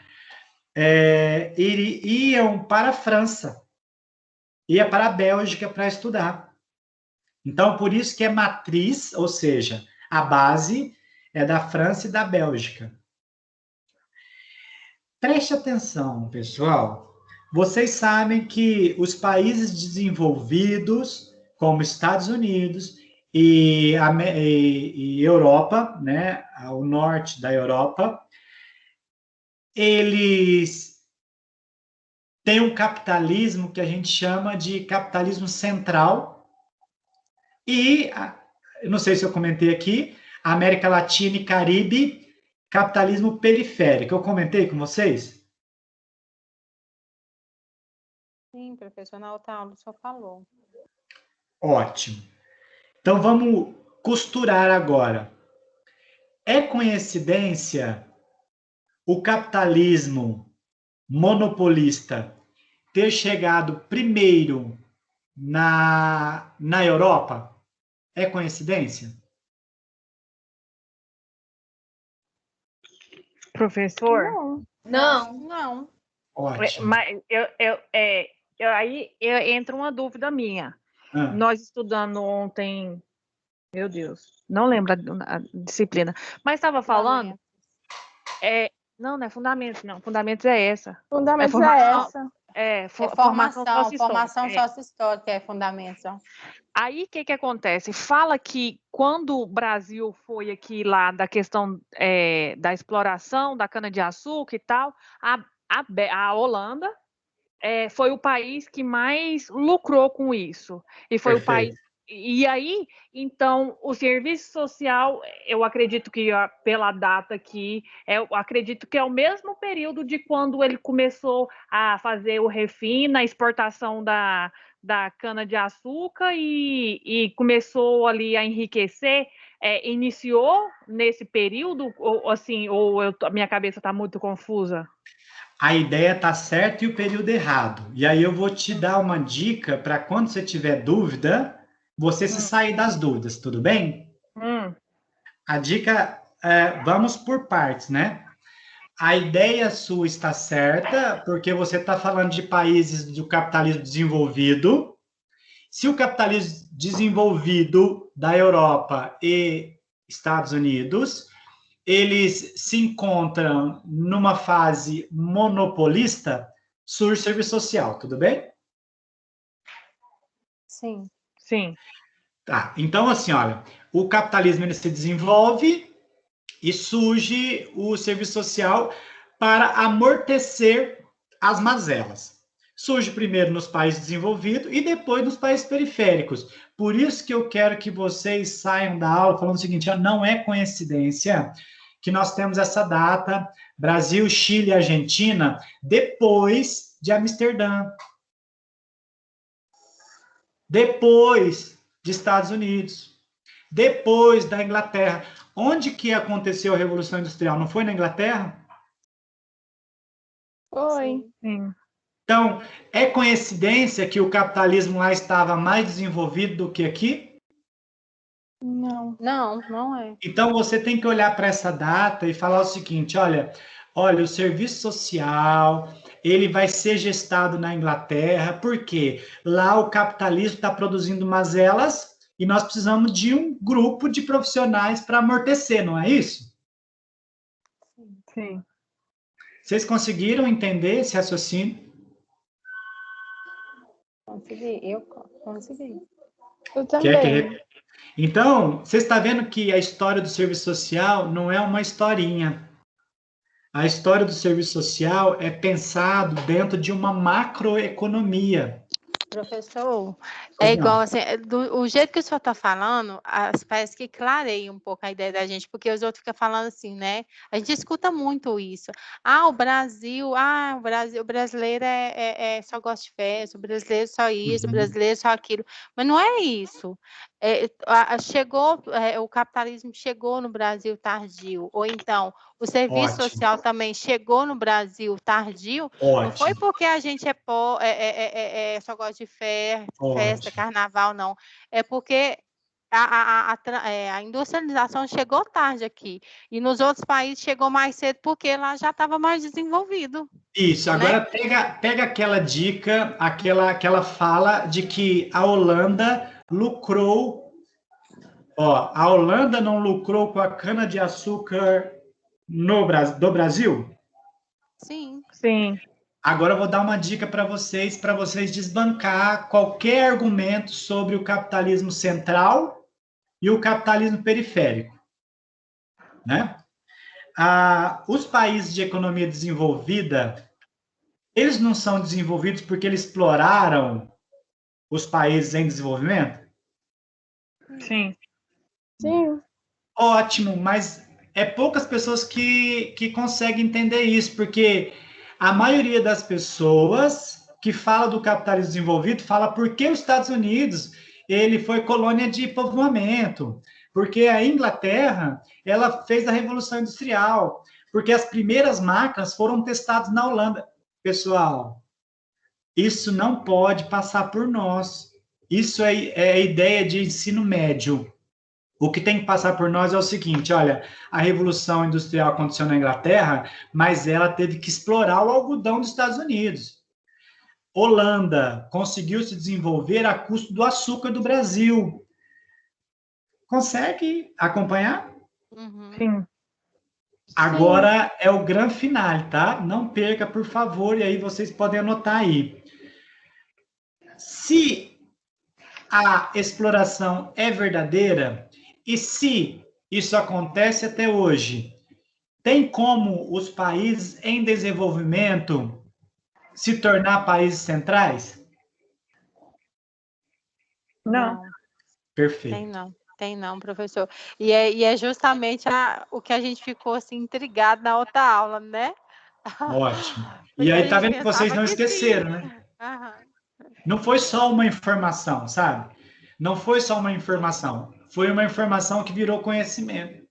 iam para a França, ia para a Bélgica para estudar. Então, por isso que é matriz, ou seja, a base é da França e da Bélgica. Preste atenção, pessoal. Vocês sabem que os países desenvolvidos, como Estados Unidos e Europa, né, o norte da Europa, eles têm um capitalismo que a gente chama de capitalismo central e, eu não sei se eu comentei aqui, América Latina e Caribe, capitalismo periférico. Eu comentei com vocês? Sim, professor, na outra aula o senhor falou. Ótimo. Então, vamos costurar agora. É coincidência o capitalismo monopolista ter chegado primeiro na Europa? É coincidência? Professor? Não. Não. Ótimo. Mas aí entra uma dúvida minha. Nós estudando ontem, meu Deus, não lembro a disciplina, mas estava falando. Não é fundamentos, não. Fundamentos é essa. Fundamentos é essa. Formação sócio-histórica é fundamentos. Aí, o que acontece? Fala que quando o Brasil foi aqui lá da questão da exploração da cana-de-açúcar e tal, a Holanda foi o país que mais lucrou com isso. E foi o país. E aí, então, o serviço social, eu acredito que pela data aqui, eu acredito que é o mesmo período de quando ele começou a fazer o refino, a exportação da cana-de-açúcar e começou ali a enriquecer. Iniciou nesse período, ou assim, a minha cabeça está muito confusa? A ideia está certa e o período errado. E aí eu vou te dar uma dica para quando você tiver dúvida, você se sair das dúvidas, tudo bem? A dica, vamos por partes, né? A ideia sua está certa, porque você está falando de países do capitalismo desenvolvido. Se o capitalismo desenvolvido da Europa e Estados Unidos, eles se encontram numa fase monopolista, surge serviço social, tudo bem? Sim. Sim. Tá, então assim, olha, o capitalismo ele se desenvolve e surge o serviço social para amortecer as mazelas. Surge primeiro nos países desenvolvidos e depois nos países periféricos. Por isso que eu quero que vocês saiam da aula falando o seguinte, não é coincidência que nós temos essa data, Brasil, Chile e Argentina, depois de Amsterdã. Depois de Estados Unidos, depois da Inglaterra. Onde que aconteceu a Revolução Industrial? Não foi na Inglaterra? Foi. Sim. Então, é coincidência que o capitalismo lá estava mais desenvolvido do que aqui? Não. Não é. Então, você tem que olhar para essa data e falar o seguinte, olha, o serviço social, ele vai ser gestado na Inglaterra, porque lá o capitalismo está produzindo mazelas e nós precisamos de um grupo de profissionais para amortecer, não é isso? Sim. Vocês conseguiram entender esse raciocínio? Eu consegui. Eu também. Então, você está vendo que a história do serviço social não é uma historinha. A história do serviço social é pensado dentro de uma macroeconomia. Professor, Pois é igual não. assim, o jeito que o senhor está falando, parece que clareia um pouco a ideia da gente, porque os outros ficam falando assim, né? A gente escuta muito isso. O brasileiro só gosta de festa, o brasileiro só isso, o brasileiro só aquilo. Mas não é isso. O capitalismo chegou no Brasil tardio, ou então o serviço Ótimo, social também chegou no Brasil tardio. Não foi ótimo, porque a gente só gosta de festa, ótimo. carnaval, não. É porque a industrialização chegou tarde aqui. E nos outros países chegou mais cedo porque lá já estava mais desenvolvido, Isso, né? agora pega aquela dica, aquela fala de que a Holanda lucrou. Ó, a Holanda não lucrou com a cana-de-açúcar do Brasil? Sim. Sim. Agora eu vou dar uma dica para vocês desbancar qualquer argumento sobre o capitalismo central e o capitalismo periférico, né? Os países de economia desenvolvida, eles não são desenvolvidos porque eles exploraram os países em desenvolvimento? Sim. Sim. Ótimo, mas é poucas pessoas que conseguem entender isso, porque a maioria das pessoas que fala do capitalismo desenvolvido fala porque os Estados Unidos ele foi colônia de povoamento, porque a Inglaterra ela fez a Revolução Industrial, porque as primeiras máquinas foram testadas na Holanda. Pessoal, isso não pode passar por nós. Isso é a ideia de ensino médio. O que tem que passar por nós é o seguinte, olha, a Revolução Industrial aconteceu na Inglaterra, mas ela teve que explorar o algodão dos Estados Unidos. Holanda conseguiu se desenvolver a custo do açúcar do Brasil. Consegue acompanhar? Sim. Agora é o grande final, tá? Não perca, por favor, e aí vocês podem anotar aí. Se a exploração é verdadeira, e se isso acontece até hoje, tem como os países em desenvolvimento se tornar países centrais? Não. Perfeito. Tem não, professor. E é justamente o que a gente ficou assim intrigado na outra aula, né? Ótimo. E Porque a aí tá gente vendo que vocês pensava não que sim. esqueceram, né? Aham. Não foi só uma informação, sabe? Não foi só uma informação. Foi uma informação que virou conhecimento.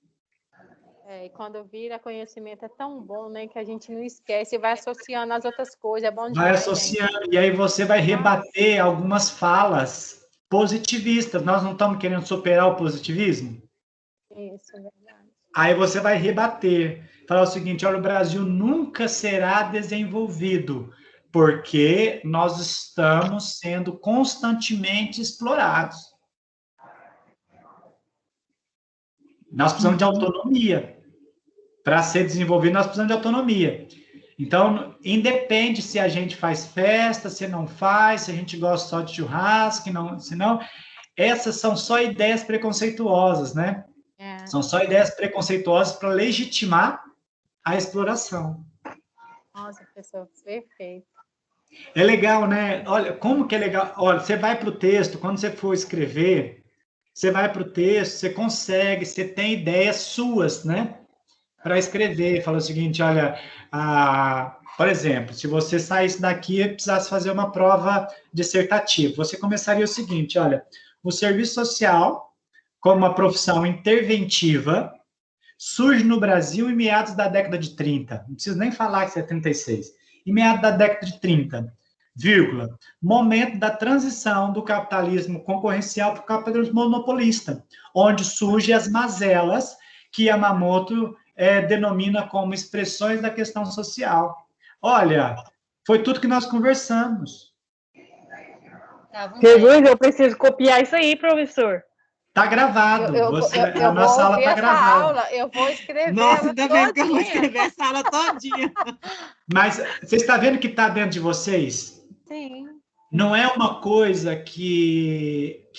E quando vira conhecimento é tão bom, né? Que a gente não esquece e vai associando as outras coisas. É bom Vai demais, gente. associando, e aí você vai rebater algumas falas positivistas. Nós não estamos querendo superar o positivismo? Isso, é verdade. Aí você vai rebater, falar o seguinte, olha, o Brasil nunca será desenvolvido, porque nós estamos sendo constantemente explorados. Nós precisamos de autonomia. Para ser desenvolvido, nós precisamos de autonomia. Então, independe se a gente faz festa, se não faz, se a gente gosta só de churrasco, se não, essas são só ideias preconceituosas, né? São só ideias preconceituosas para legitimar a exploração. Nossa, professor, perfeito. É legal, né? Olha, como que é legal. Olha, você vai para o texto, quando você for escrever, você vai para o texto, você consegue, você tem ideias suas, né? Para escrever, fala o seguinte, olha, por exemplo, se você saísse daqui e precisasse fazer uma prova dissertativa, você começaria o seguinte, olha, o serviço social, como uma profissão interventiva, surge no Brasil em meados da década de 30, não preciso nem falar que isso é 36, em meados da década de 30, vírgula, momento da transição do capitalismo concorrencial para o capitalismo monopolista, onde surgem as mazelas que Yamamoto denomina como expressões da questão social. Olha, foi tudo que nós conversamos. Jesus, eu preciso copiar isso aí, professor. Tá gravado. Eu a nossa aula tá gravada. Aula, eu vou escrever. Nossa, ainda bem que eu vou escrever essa aula todinha. Mas você está vendo que está dentro de vocês? Sim. Não é uma coisa que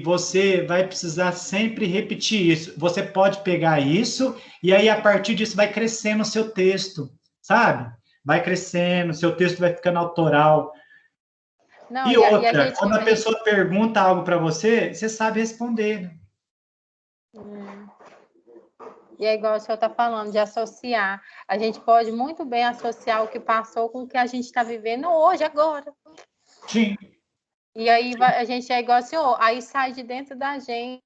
você vai precisar sempre repetir isso. Você pode pegar isso e aí, a partir disso, vai crescendo o seu texto, sabe? Vai crescendo, seu texto vai ficando autoral. Não, E e a outra, gente, quando a pessoa pergunta algo para você, você sabe responder, né? E é igual o senhor está falando, de associar. A gente pode muito bem associar o que passou com o que a gente está vivendo hoje, agora. Sim. E aí a gente é igual o senhor, aí sai de dentro da gente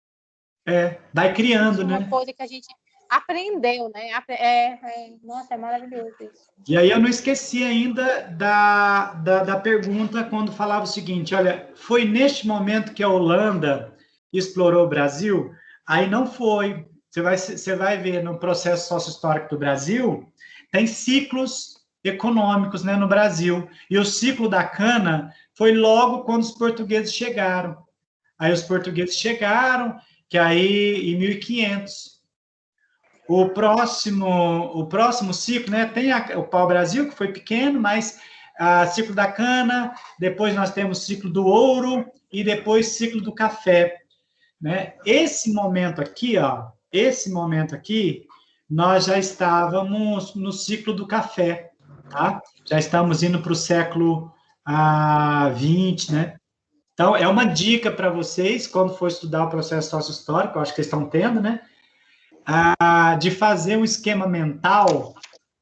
Vai criando, uma né? coisa que a gente aprendeu, né? Nossa, é maravilhoso isso. E aí eu não esqueci ainda da pergunta quando falava o seguinte, olha, foi neste momento que a Holanda explorou o Brasil? Aí não foi. Você vai ver no processo sócio-histórico do Brasil, tem ciclos econômicos, né, no Brasil. E o ciclo da cana foi logo quando os portugueses chegaram. Aí os portugueses chegaram, que aí em 1500. O próximo ciclo, né, tem o pau-brasil, que foi pequeno, mas ciclo da cana, depois nós temos ciclo do ouro e depois ciclo do café, né? Esse momento aqui, nós já estávamos no ciclo do café, tá? Já estamos indo para o século XX, né? Então, é uma dica para vocês, quando for estudar o processo sócio-histórico, acho que vocês estão tendo, né? De fazer um esquema mental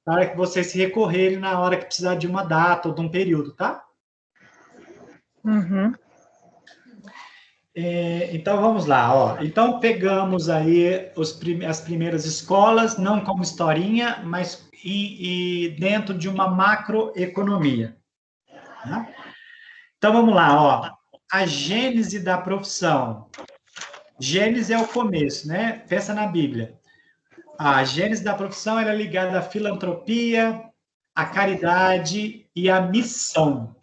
para que vocês se recorrerem na hora que precisar de uma data ou de um período, tá? Uhum. Então, vamos lá, ó. Então, pegamos aí as primeiras escolas, não como historinha, mas dentro de uma macroeconomia. Tá? Então, vamos lá, ó. A gênese da profissão. Gênese é o começo, né? Pensa na Bíblia. A gênese da profissão era ligada à filantropia, à caridade e à missão.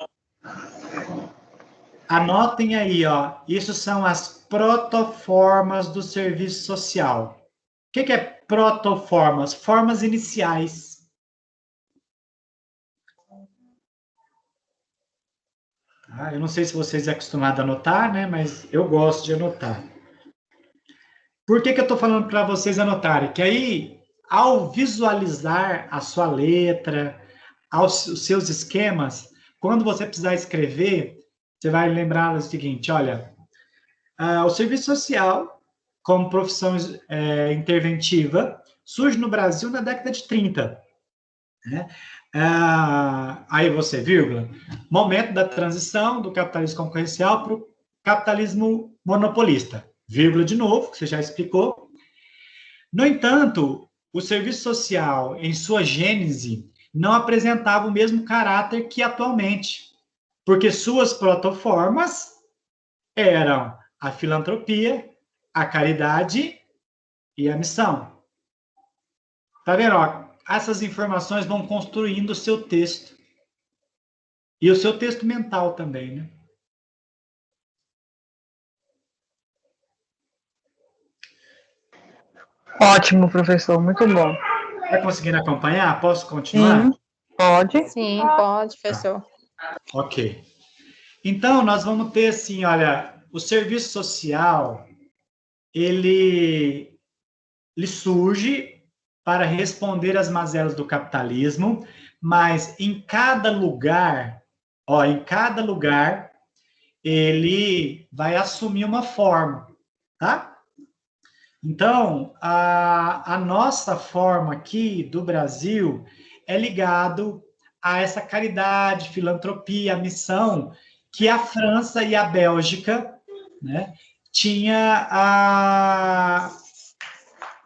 Anotem aí, ó. Isso são as protoformas do serviço social. O que é protoformas? Formas iniciais. Eu não sei se vocês são acostumados a anotar, né? Mas eu gosto de anotar. Por que eu estou falando para vocês anotarem? Que aí, ao visualizar a sua letra, os seus esquemas, quando você precisar escrever, você vai lembrar o seguinte, olha, o serviço social, como profissão interventiva, surge no Brasil na década de 30. Né? Aí você, vírgula, momento da transição do capitalismo concorrencial para o capitalismo monopolista. Vírgula de novo, que você já explicou. No entanto, o serviço social, em sua gênese, não apresentava o mesmo caráter que atualmente, porque suas protoformas eram a filantropia, a caridade e a missão. Tá vendo? Ó, essas informações vão construindo o seu texto. E o seu texto mental também, né? Ótimo, professor, muito bom. Está conseguindo acompanhar? Posso continuar? Sim, pode. Sim, pode, professor. Ok. Então, nós vamos ter assim, olha, o serviço social, ele surge para responder às mazelas do capitalismo, mas em cada lugar, ele vai assumir uma forma, tá? Então, a nossa forma aqui do Brasil é ligado a essa caridade, filantropia, missão que a França e a Bélgica, né, tinha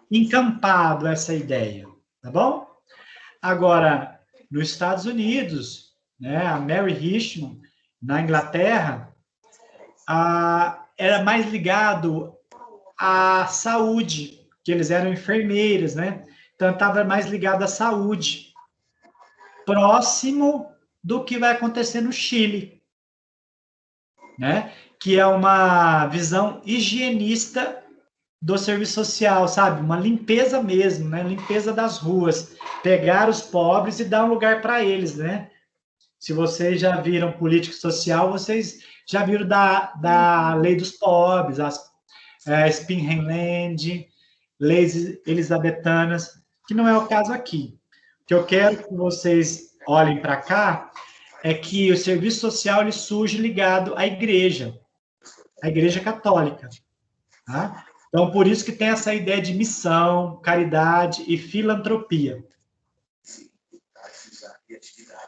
encampado essa ideia, tá bom? Agora, nos Estados Unidos, né, a Mary Richmond, na Inglaterra, era mais ligado à saúde, que eles eram enfermeiras, né? Então, estava mais ligado à saúde, próximo do que vai acontecer no Chile, né? Que é uma visão higienista do serviço social, sabe? Uma limpeza mesmo, né? Limpeza das ruas. Pegar os pobres e dar um lugar para eles, né? Se vocês já viram política social, vocês já viram da lei dos pobres, as Spinheland, leis elisabetanas, que não é o caso aqui. O que eu quero que vocês olhem para cá é que o serviço social ele surge ligado à Igreja Católica, tá? Então, por isso que tem essa ideia de missão, caridade e filantropia.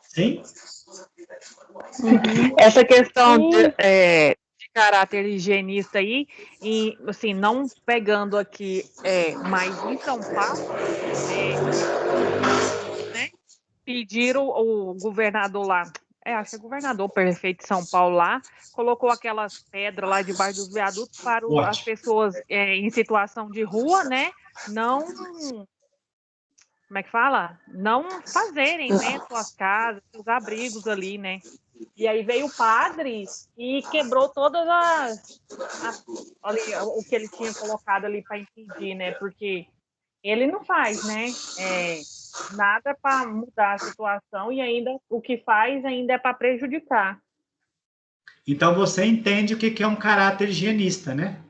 Sim? Essa questão de caráter higienista aí, e assim, não pegando aqui, mas em São Paulo, né, pediram o governador lá, acho que é governador, prefeito de São Paulo lá, colocou aquelas pedras lá debaixo dos viadutos para as pessoas em situação de rua, né, não, como é que fala? Não fazerem, né, suas casas, seus abrigos ali, né. E aí veio o padre e quebrou todas ali, o que ele tinha colocado ali para impedir, né? Porque ele não faz, né? Nada para mudar a situação e ainda o que faz ainda é para prejudicar. Então você entende o que é um caráter higienista, né?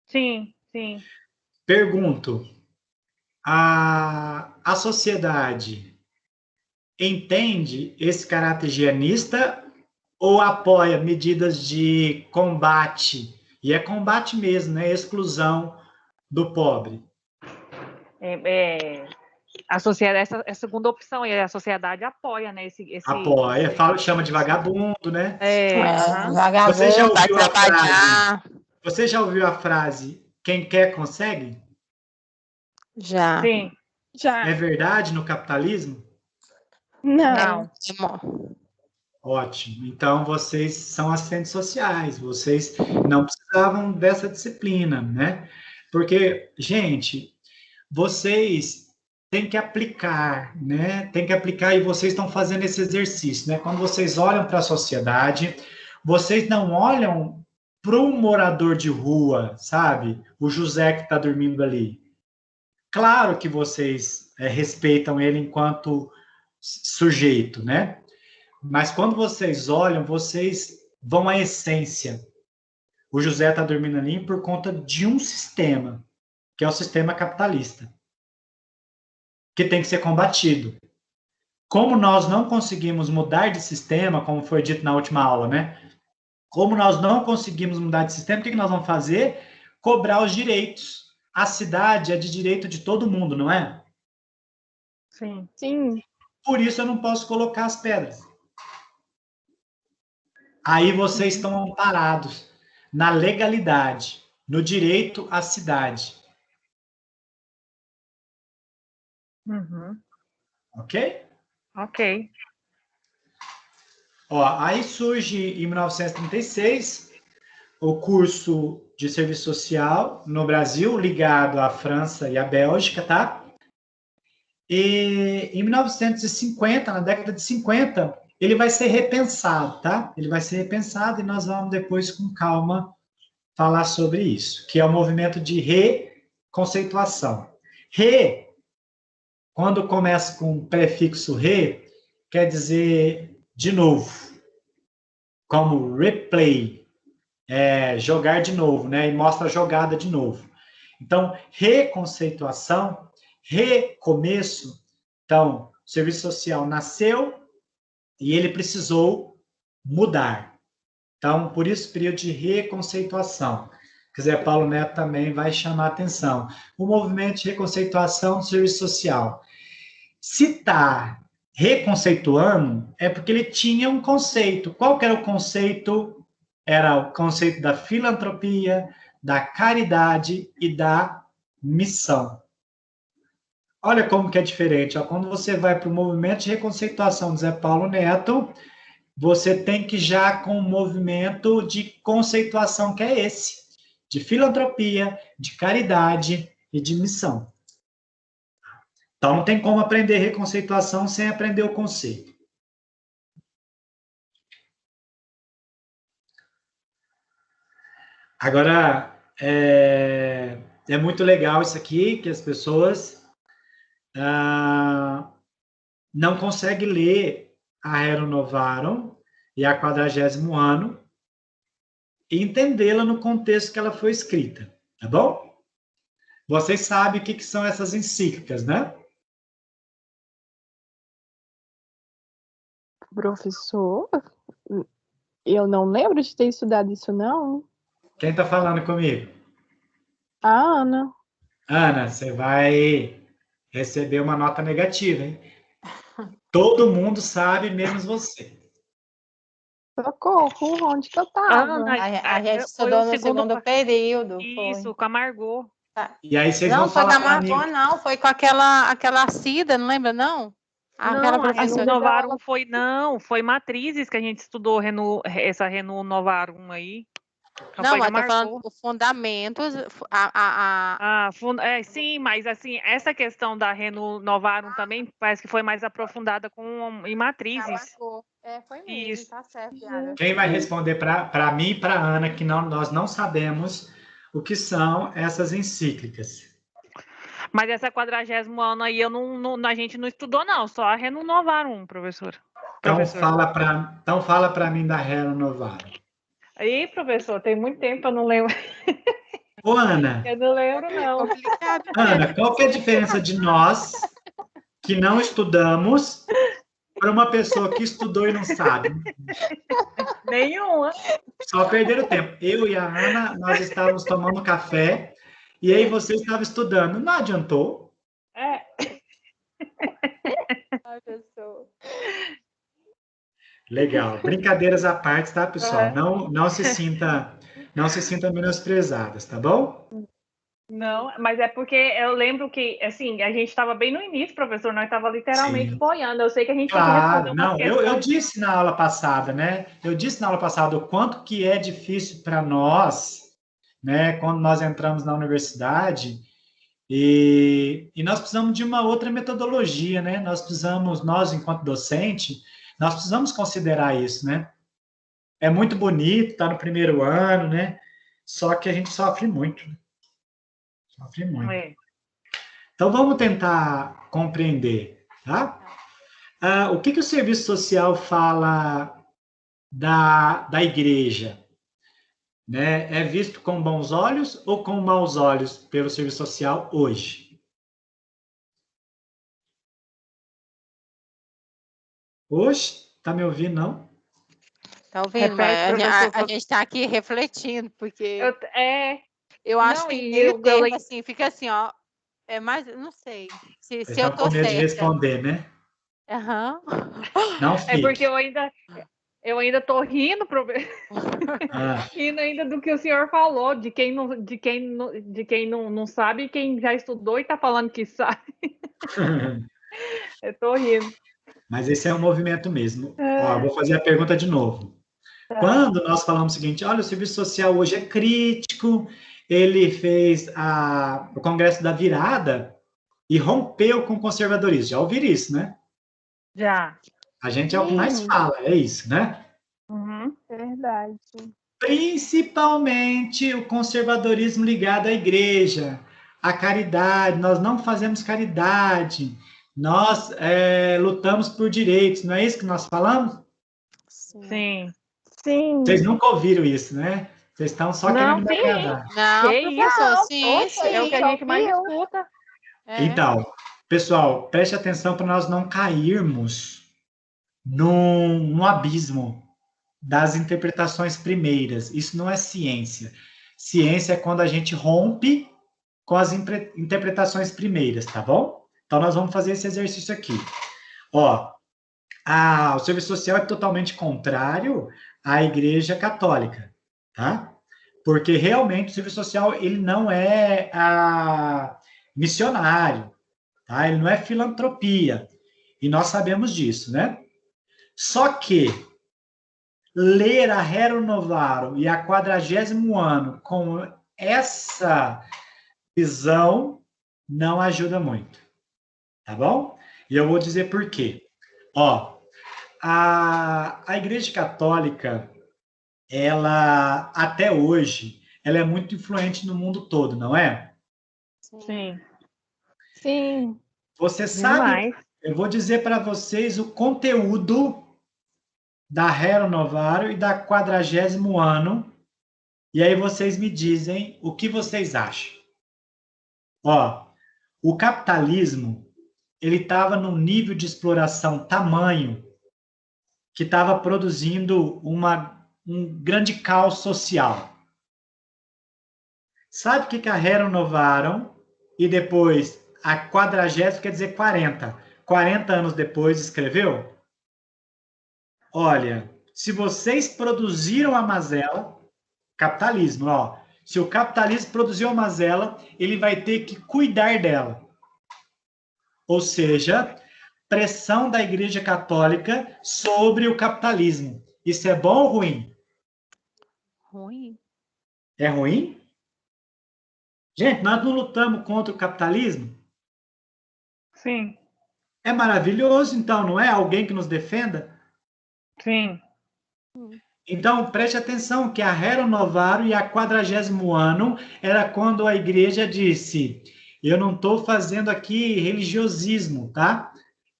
Sim, sim. Pergunto, a sociedade entende esse caráter higienista ou apoia medidas de combate, e é combate mesmo, né? Exclusão do pobre? A sociedade, essa segunda opção, a sociedade apoia, né? Apoia, chama de vagabundo, né? Vagabundo, vai trabalhar. Você já ouviu a frase, quem quer consegue? Já. Sim. Já. É verdade no capitalismo? Não. Ótimo. Então, vocês são assistentes sociais, vocês não precisavam dessa disciplina, né? Porque, gente, vocês têm que aplicar, né? Tem que aplicar e vocês estão fazendo esse exercício, né? Quando vocês olham para a sociedade, vocês não olham para o morador de rua, sabe? O José que está dormindo ali. Claro que vocês respeitam ele enquanto sujeito, né? Mas quando vocês olham, vocês vão à essência. O José está dormindo ali por conta de um sistema, que é o sistema capitalista, que tem que ser combatido. Como nós não conseguimos mudar de sistema, como foi dito na última aula, né? Como nós não conseguimos mudar de sistema, o que nós vamos fazer? Cobrar os direitos. A cidade é de direito de todo mundo, não é? Sim. Sim. Por isso eu não posso colocar as pedras. Aí vocês estão amparados na legalidade, no direito à cidade. Uhum. Ok? Ok. Aí surge, em 1936, o curso de serviço social no Brasil, ligado à França e à Bélgica, tá? E em 1950, na década de 50, ele vai ser repensado, tá? Ele vai ser repensado e nós vamos depois, com calma, falar sobre isso, que é o movimento de reconceituação. Quando começa com o prefixo re, quer dizer de novo, como replay, jogar de novo, né? E mostra a jogada de novo. Então, reconceituação, recomeço. Então, o serviço social nasceu e ele precisou mudar. Então, por isso, período de reconceituação. Quer dizer, Paulo Neto também vai chamar a atenção. O movimento de reconceituação do serviço social. Se está reconceituando, é porque ele tinha um conceito. Qual que era o conceito? Era o conceito da filantropia, da caridade e da missão. Olha como que é diferente. Quando você vai para o movimento de reconceituação do Zé Paulo Neto, você tem que já com um movimento de conceituação que é esse, de filantropia, de caridade e de missão. Então, não tem como aprender reconceituação sem aprender o conceito. Agora, é muito legal isso aqui, que as pessoas não conseguem ler a Rerum Novarum e a 40º ano e entendê-la no contexto que ela foi escrita, tá bom? Vocês sabem o que são essas encíclicas, né? Professor, eu não lembro de ter estudado isso, não. Quem está falando comigo? A Ana. Ana, você vai receber uma nota negativa, hein? Todo mundo sabe, menos você. Socorro, onde que eu tava? Ana, A gente foi estudou o no segundo segundo período. Isso, com a Margot. E aí vocês Não, vão foi falar da para mim. Margot, não. Foi com aquela Cida, não lembra, não? Aquela Não, a Renu professora. Novarum foi matrizes que a gente estudou, essa Renu Novarum aí. Não, foi da mas tô falando Margot. os fundamentos. Sim, mas assim, essa questão da Renu Novarum também parece que foi mais aprofundada em matrizes. Foi mesmo, Isso. tá certo, Yara. Quem vai responder para mim e para Ana que nós não sabemos o que são essas encíclicas? Mas essa 40º ano aí a gente não estudou, não, só a Renu Novarum, professor. Então fala para mim da Reno Novarum. Aí, professor, tem muito tempo, eu não lembro. Ô, Ana. Eu não lembro, não. Complicado. Ana, qual que é a diferença de nós que não estudamos para uma pessoa que estudou e não sabe? Nenhuma. Só perderam tempo. Eu e a Ana, nós estávamos tomando café e aí você estava estudando. Não adiantou. É. Ai, pessoa. Legal. Brincadeiras à parte, tá, pessoal? Não se sinta menosprezadas, tá bom? Não, mas é porque eu lembro que, assim, a gente estava bem no início, professor, nós estava literalmente Sim. boiando. Eu sei que a gente tinha que Claro, responder umas não, questões. eu disse na aula passada, né? Eu disse na aula passada o quanto que é difícil para nós, né, quando nós entramos na universidade, e nós precisamos de uma outra metodologia, né? Nós, enquanto docente, nós precisamos considerar isso, né? É muito bonito, tá no primeiro ano, né? Só que a gente sofre muito. Sofre muito. É. Então, vamos tentar compreender, tá? O que o serviço social fala da igreja? Né? É visto com bons olhos ou com maus olhos pelo serviço social hoje? Hoje? Tá me ouvindo, não? Tá ouvindo? Repete, A gente está aqui refletindo, porque eu acho Não, que e meio eu termo, assim, fica assim, ó. É mais, não sei, se Vocês eu estão tô com medo de certa. responder, né? Aham. Não fique. É porque eu ainda tô rindo, Ah, rindo ainda do que o senhor falou, de quem não sabe e quem já estudou e tá falando que sabe. Eu tô rindo. Mas esse é um movimento mesmo. Ó, vou fazer a pergunta de novo. Quando nós falamos o seguinte, olha, o serviço social hoje é crítico, ele fez o Congresso da Virada e rompeu com o conservadorismo. Já ouviram isso, né? Já. A gente é o que mais fala, é isso, né? Uhum. Verdade. Principalmente o conservadorismo ligado à igreja, à caridade. Nós não fazemos caridade, nós lutamos por direitos, não é isso que nós falamos? Sim. Sim. Vocês nunca ouviram isso, né? Vocês estão só querendo me agradar. Não, Que professor, isso? sim, sim. É o que a gente mais escuta. Então, pessoal, preste atenção para nós não cairmos num abismo das interpretações primeiras. Isso não é ciência. Ciência é quando a gente rompe com as interpretações primeiras, tá bom? Então, nós vamos fazer esse exercício aqui. Ó, o serviço social é totalmente contrário à Igreja Católica, tá? Porque realmente o serviço social ele não é missionário, tá? Ele não é filantropia. E nós sabemos disso, né? Só que ler a Rerum Novarum e a 40º ano com essa visão não ajuda muito, tá bom? E eu vou dizer por quê. Ó, a Igreja Católica, ela, até hoje, ela é muito influente no mundo todo, não é? Sim. Sim. Você sabe, eu vou dizer para vocês o conteúdo da Rerum Novarum e da 40º ano, e aí vocês me dizem o que vocês acham. Ó, o capitalismo, ele estava num nível de exploração tamanho que estava produzindo um grande caos social. Sabe o que a Rerum Novarum e depois a 40ª, quer dizer 40 anos depois, escreveu? Olha, se vocês produziram a mazela, capitalismo, ó, se o capitalismo produziu a mazela, ele vai ter que cuidar dela. Ou seja, pressão da Igreja Católica sobre o capitalismo. Isso é bom ou ruim? Ruim. É ruim? Gente, nós não lutamos contra o capitalismo? Sim, É maravilhoso, então, não é? Alguém que nos defenda? sim. Então, preste atenção que a Rerum Novarum e a 40º Annum era quando a igreja disse, eu não estou fazendo aqui religiosismo, tá?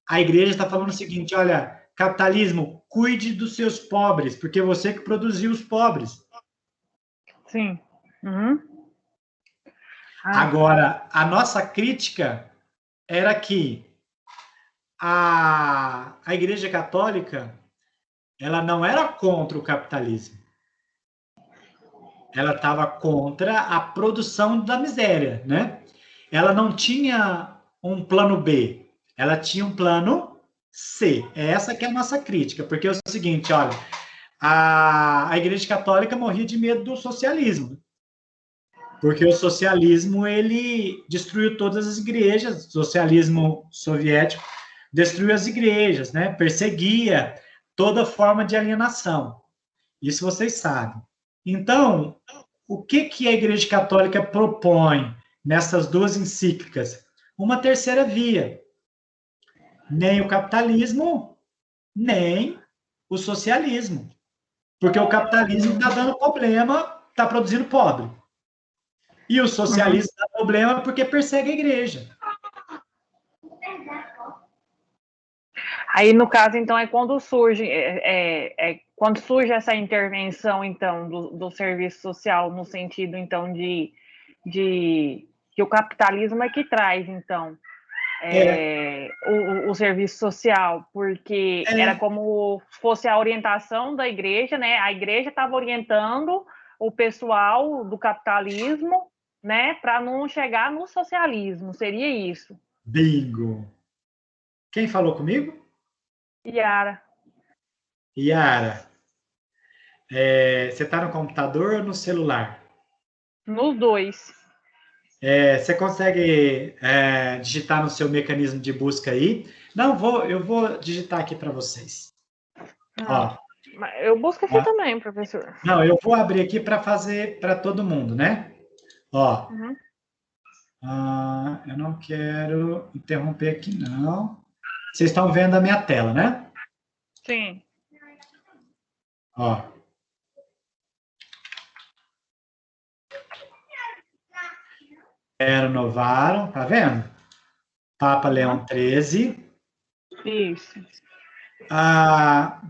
A igreja está falando o seguinte, olha, capitalismo, cuide dos seus pobres, porque você que produziu os pobres. Sim. Uhum. Agora, a nossa crítica era que a Igreja Católica, ela não era contra o capitalismo. Ela estava contra a produção da miséria, né? Ela não tinha um plano B, ela tinha um plano C. É essa que é a nossa crítica, porque é o seguinte, olha, a Igreja Católica morria de medo do socialismo, porque o socialismo, ele destruiu todas as igrejas, o socialismo soviético destruiu as igrejas, né? Perseguia toda forma de alienação. Isso vocês sabem. Então, o que a Igreja Católica propõe nessas duas encíclicas? Uma terceira via. Nem o capitalismo, nem o socialismo. Porque o capitalismo está dando problema, está produzindo pobre. E o socialismo dá problema porque persegue a igreja. Aí, no caso, então, é quando surge, quando surge essa intervenção, então, do serviço social, no sentido, então, de que o capitalismo é que traz, então, o serviço social, porque era como fosse a orientação da igreja, né? A igreja estava orientando o pessoal do capitalismo, né, para não chegar no socialismo, seria isso. Bingo. Quem falou comigo? Yara. Yara. Você está no computador ou no celular? Nos dois. Você consegue digitar no seu mecanismo de busca aí? Não, eu vou digitar aqui para vocês. Ó, eu busco aqui também, professor. Não, eu vou abrir aqui para fazer para todo mundo, né? Ó, eu não quero interromper aqui, não. Vocês estão vendo a minha tela, né? Sim. Ó. Renovaram, tá vendo? Papa Leão XIII. Isso.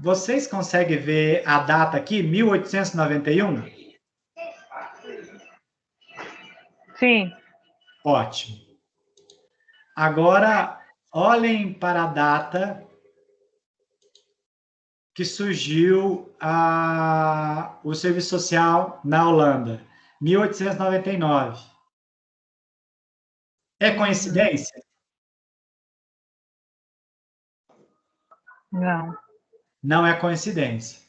Vocês conseguem ver a data aqui, 1891? Sim. Ótimo. Agora, olhem para a data que surgiu o serviço social na Holanda, 1899. É coincidência? Não. Não é coincidência,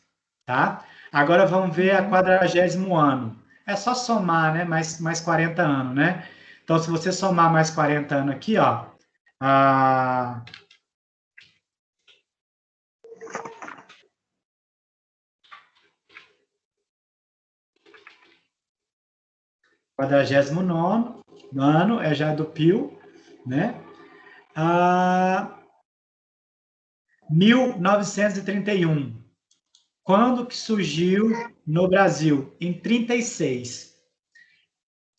tá? Agora vamos ver a 40º ano. É só somar, né? Mais 40 anos, né? Então, se você somar mais 40 anos aqui, ó, a 49º ano é já do Pio, né? 1931. Quando que surgiu no Brasil? Em 36.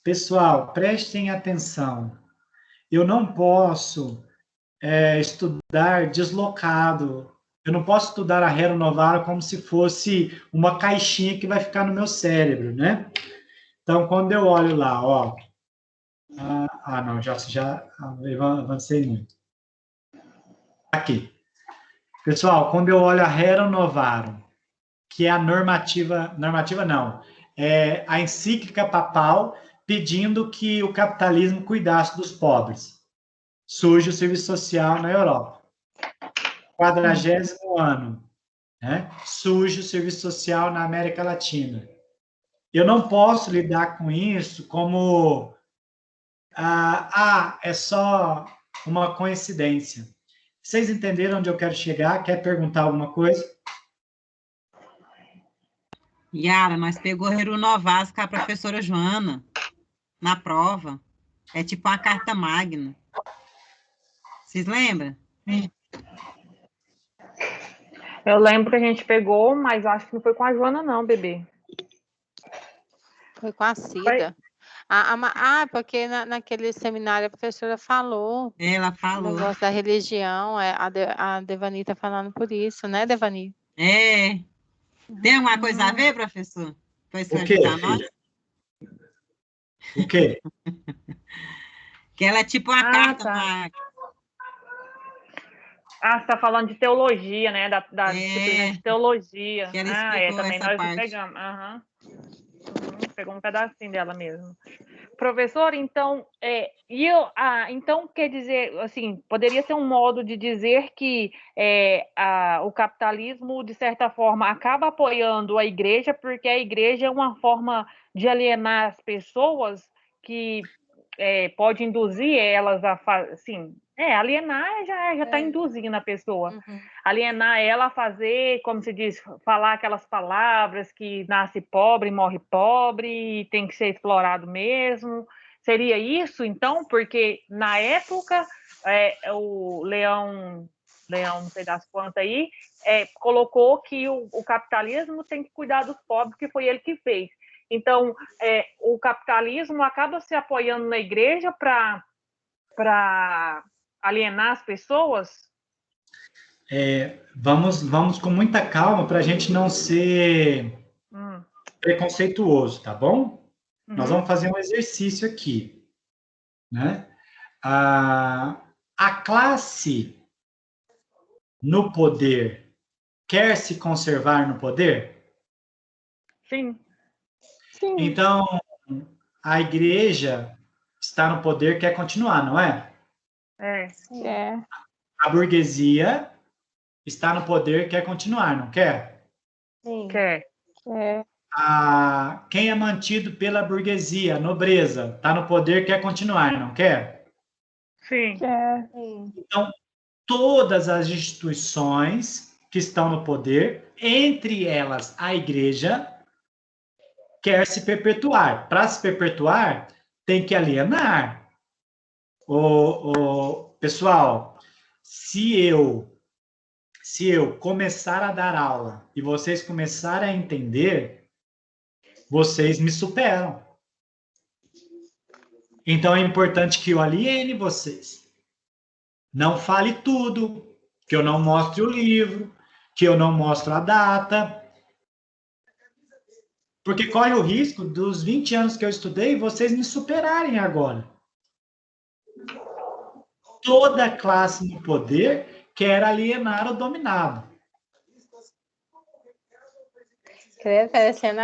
Pessoal, prestem atenção. Eu não posso estudar deslocado. Eu não posso estudar a Rerum Novarum como se fosse uma caixinha que vai ficar no meu cérebro, né? Então, quando eu olho lá, ó... não, já avancei muito. Aqui. Pessoal, quando eu olho a Rerum Novarum, que é a normativa não, é a encíclica papal pedindo que o capitalismo cuidasse dos pobres. Surge o serviço social na Europa. 40º ano, né? Surge o serviço social na América Latina. Eu não posso lidar com isso como é só uma coincidência. Vocês entenderam onde eu quero chegar? Quer perguntar alguma coisa? Yara, nós pegou Rerum Novarum com a professora Joana na prova. É tipo uma carta magna. Vocês lembram? Eu lembro que a gente pegou, mas acho que não foi com a Joana, não, bebê. Foi com a Cida. Porque naquele seminário a professora falou. Ela O falou. negócio da religião, a Devani está falando por isso, né, Devani? É. Tem alguma coisa a ver, professor? O quê? O quê? Que ela é tipo uma carta tá. magna. Você está falando de teologia, né? Da disciplina de teologia. Que ela explicou também essa nós parte. pegamos. Pegou um pedacinho dela mesmo. Professor, então, então quer dizer, assim, poderia ser um modo de dizer que o capitalismo, de certa forma, acaba apoiando a igreja, porque a igreja é uma forma de alienar as pessoas que pode induzir elas a assim, alienar já está induzindo a pessoa. Uhum. Alienar ela a fazer, como se diz, falar aquelas palavras que nasce pobre, morre pobre, e tem que ser explorado mesmo. Seria isso, então? Porque na época o Leão, não sei das quantas aí, colocou que o capitalismo tem que cuidar dos pobres, que foi ele que fez. Então, o capitalismo acaba se apoiando na igreja para alienar as pessoas? Vamos com muita calma para a gente não ser preconceituoso, tá bom? Uhum. Nós vamos fazer um exercício aqui, né? A classe no poder quer se conservar no poder? Sim. Sim. Então, a igreja está no poder, quer continuar, não é? É. A burguesia está no poder, quer continuar, não quer? Sim. Quer. Quem é mantido pela burguesia, a nobreza, está no poder, quer continuar, não quer? Sim. Quer. Então, todas as instituições que estão no poder, entre elas a igreja, quer se perpetuar. Para se perpetuar, tem que alienar. Pessoal, se eu começar a dar aula e vocês começarem a entender, vocês me superam. Então é importante que eu aliene vocês. Não fale tudo, que eu não mostre o livro, que eu não mostre a data. Porque corre o risco dos 20 anos que eu estudei, vocês me superarem agora. Toda classe no poder quer alienar o dominado. Parecendo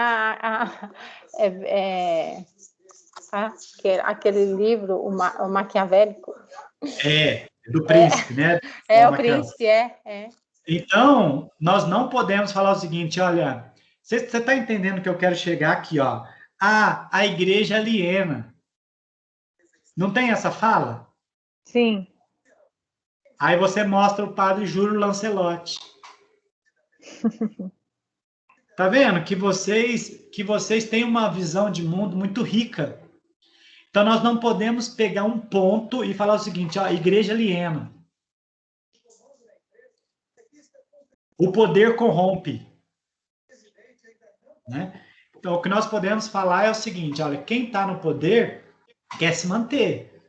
aquele livro, o Maquiavélico. Do príncipe, né? O príncipe, Então, nós não podemos falar o seguinte, olha, você está entendendo que eu quero chegar aqui, ó. A igreja aliena. Não tem essa fala? Sim. Aí você mostra o padre Júlio Lancelotti. Tá vendo? Que vocês têm uma visão de mundo muito rica. Então, nós não podemos pegar um ponto e falar o seguinte, ó, igreja aliena. O poder corrompe. Né? Então, o que nós podemos falar é o seguinte, olha, quem está no poder quer se manter.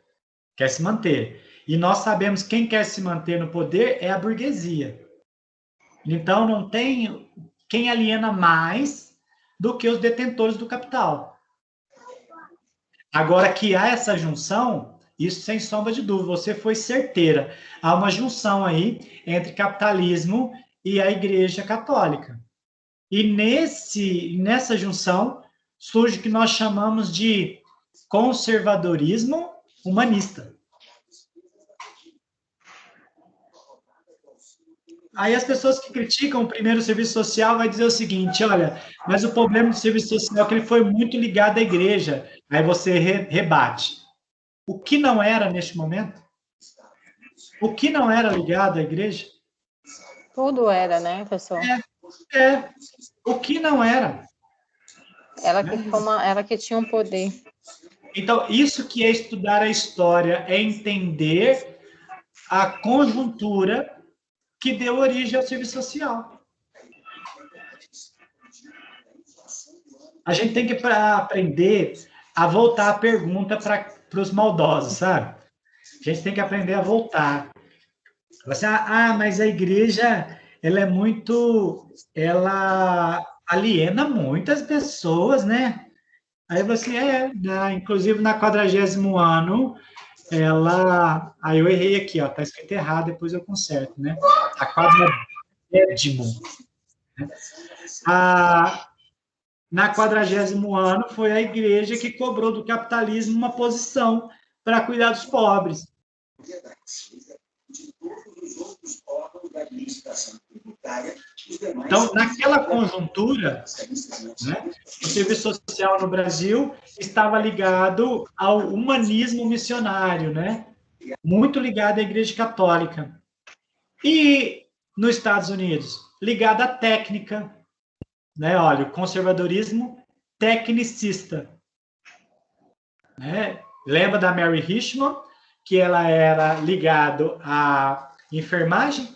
Quer se manter. E nós sabemos que quem quer se manter no poder é a burguesia. Então, não tem quem aliena mais do que os detentores do capital. Agora, que há essa junção, Isso sem sombra de dúvida, você foi certeira. Há uma junção aí entre capitalismo e a Igreja Católica. E nessa junção surge o que nós chamamos de conservadorismo humanista. Aí as pessoas que criticam o primeiro serviço social vai dizer o seguinte, olha, mas o problema do serviço social é que ele foi muito ligado à igreja. Aí você rebate. O que não era neste momento? O que não era ligado à igreja? Tudo era, né, professor? O que não era? Ela que tinha um poder. Então, isso que é estudar a história, é entender a conjuntura que deu origem ao serviço social. A gente tem que aprender a voltar a pergunta para os maldosos, sabe? A gente tem que aprender a voltar. Você, mas a igreja, ela aliena muitas pessoas, né? Aí você, inclusive na 40º ano, aí eu errei aqui, ó, tá escrito errado, depois eu conserto, né? A 40º, né? Na 40º ano, foi a igreja que cobrou do capitalismo uma posição para cuidar dos pobres. Então, naquela conjuntura, né, o serviço social no Brasil estava ligado ao humanismo missionário, né? Muito ligado à Igreja Católica. E nos Estados Unidos, ligado à técnica, né? Olha, o conservadorismo tecnicista. Né? Lembra da Mary Richmond, que ela era ligada à enfermagem?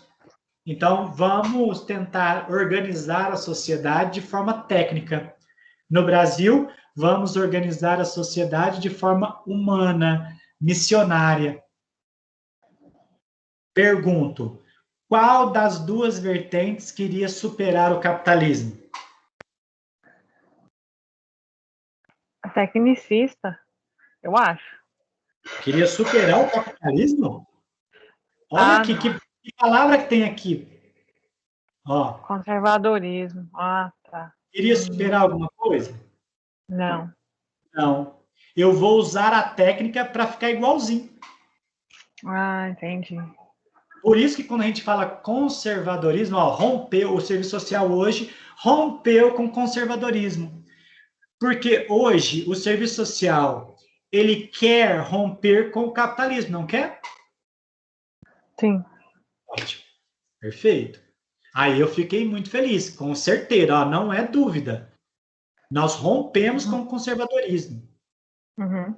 Então, vamos tentar organizar a sociedade de forma técnica. No Brasil, vamos organizar a sociedade de forma humana, missionária. Pergunto, qual das duas vertentes queria superar o capitalismo? A tecnicista, eu acho. Queria superar o capitalismo? Olha que palavra que tem aqui. Ó. Conservadorismo. Tá. Queria superar alguma coisa? Não. Não. Eu vou usar a técnica para ficar igualzinho. Entendi. Por isso que quando a gente fala conservadorismo, rompeu o serviço social hoje, rompeu com conservadorismo. Porque hoje o serviço social, ele quer romper com o capitalismo, não quer? Sim. Ótimo. Perfeito. Aí eu fiquei muito feliz, com certeza, não é dúvida. Nós rompemos com o conservadorismo. Uhum.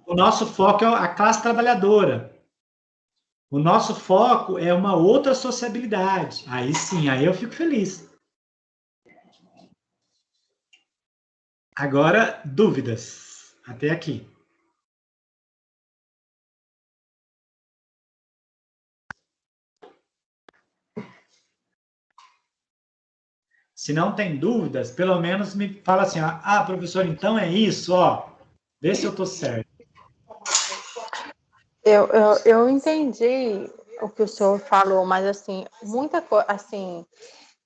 O nosso foco é a classe trabalhadora. O nosso foco é uma outra sociabilidade. Aí sim, aí eu fico feliz. Agora, dúvidas. Até aqui. Se não tem dúvidas, pelo menos me fala assim, professor, então é isso, vê se eu estou certo. Eu entendi o que o senhor falou, mas assim, muita coisa, assim,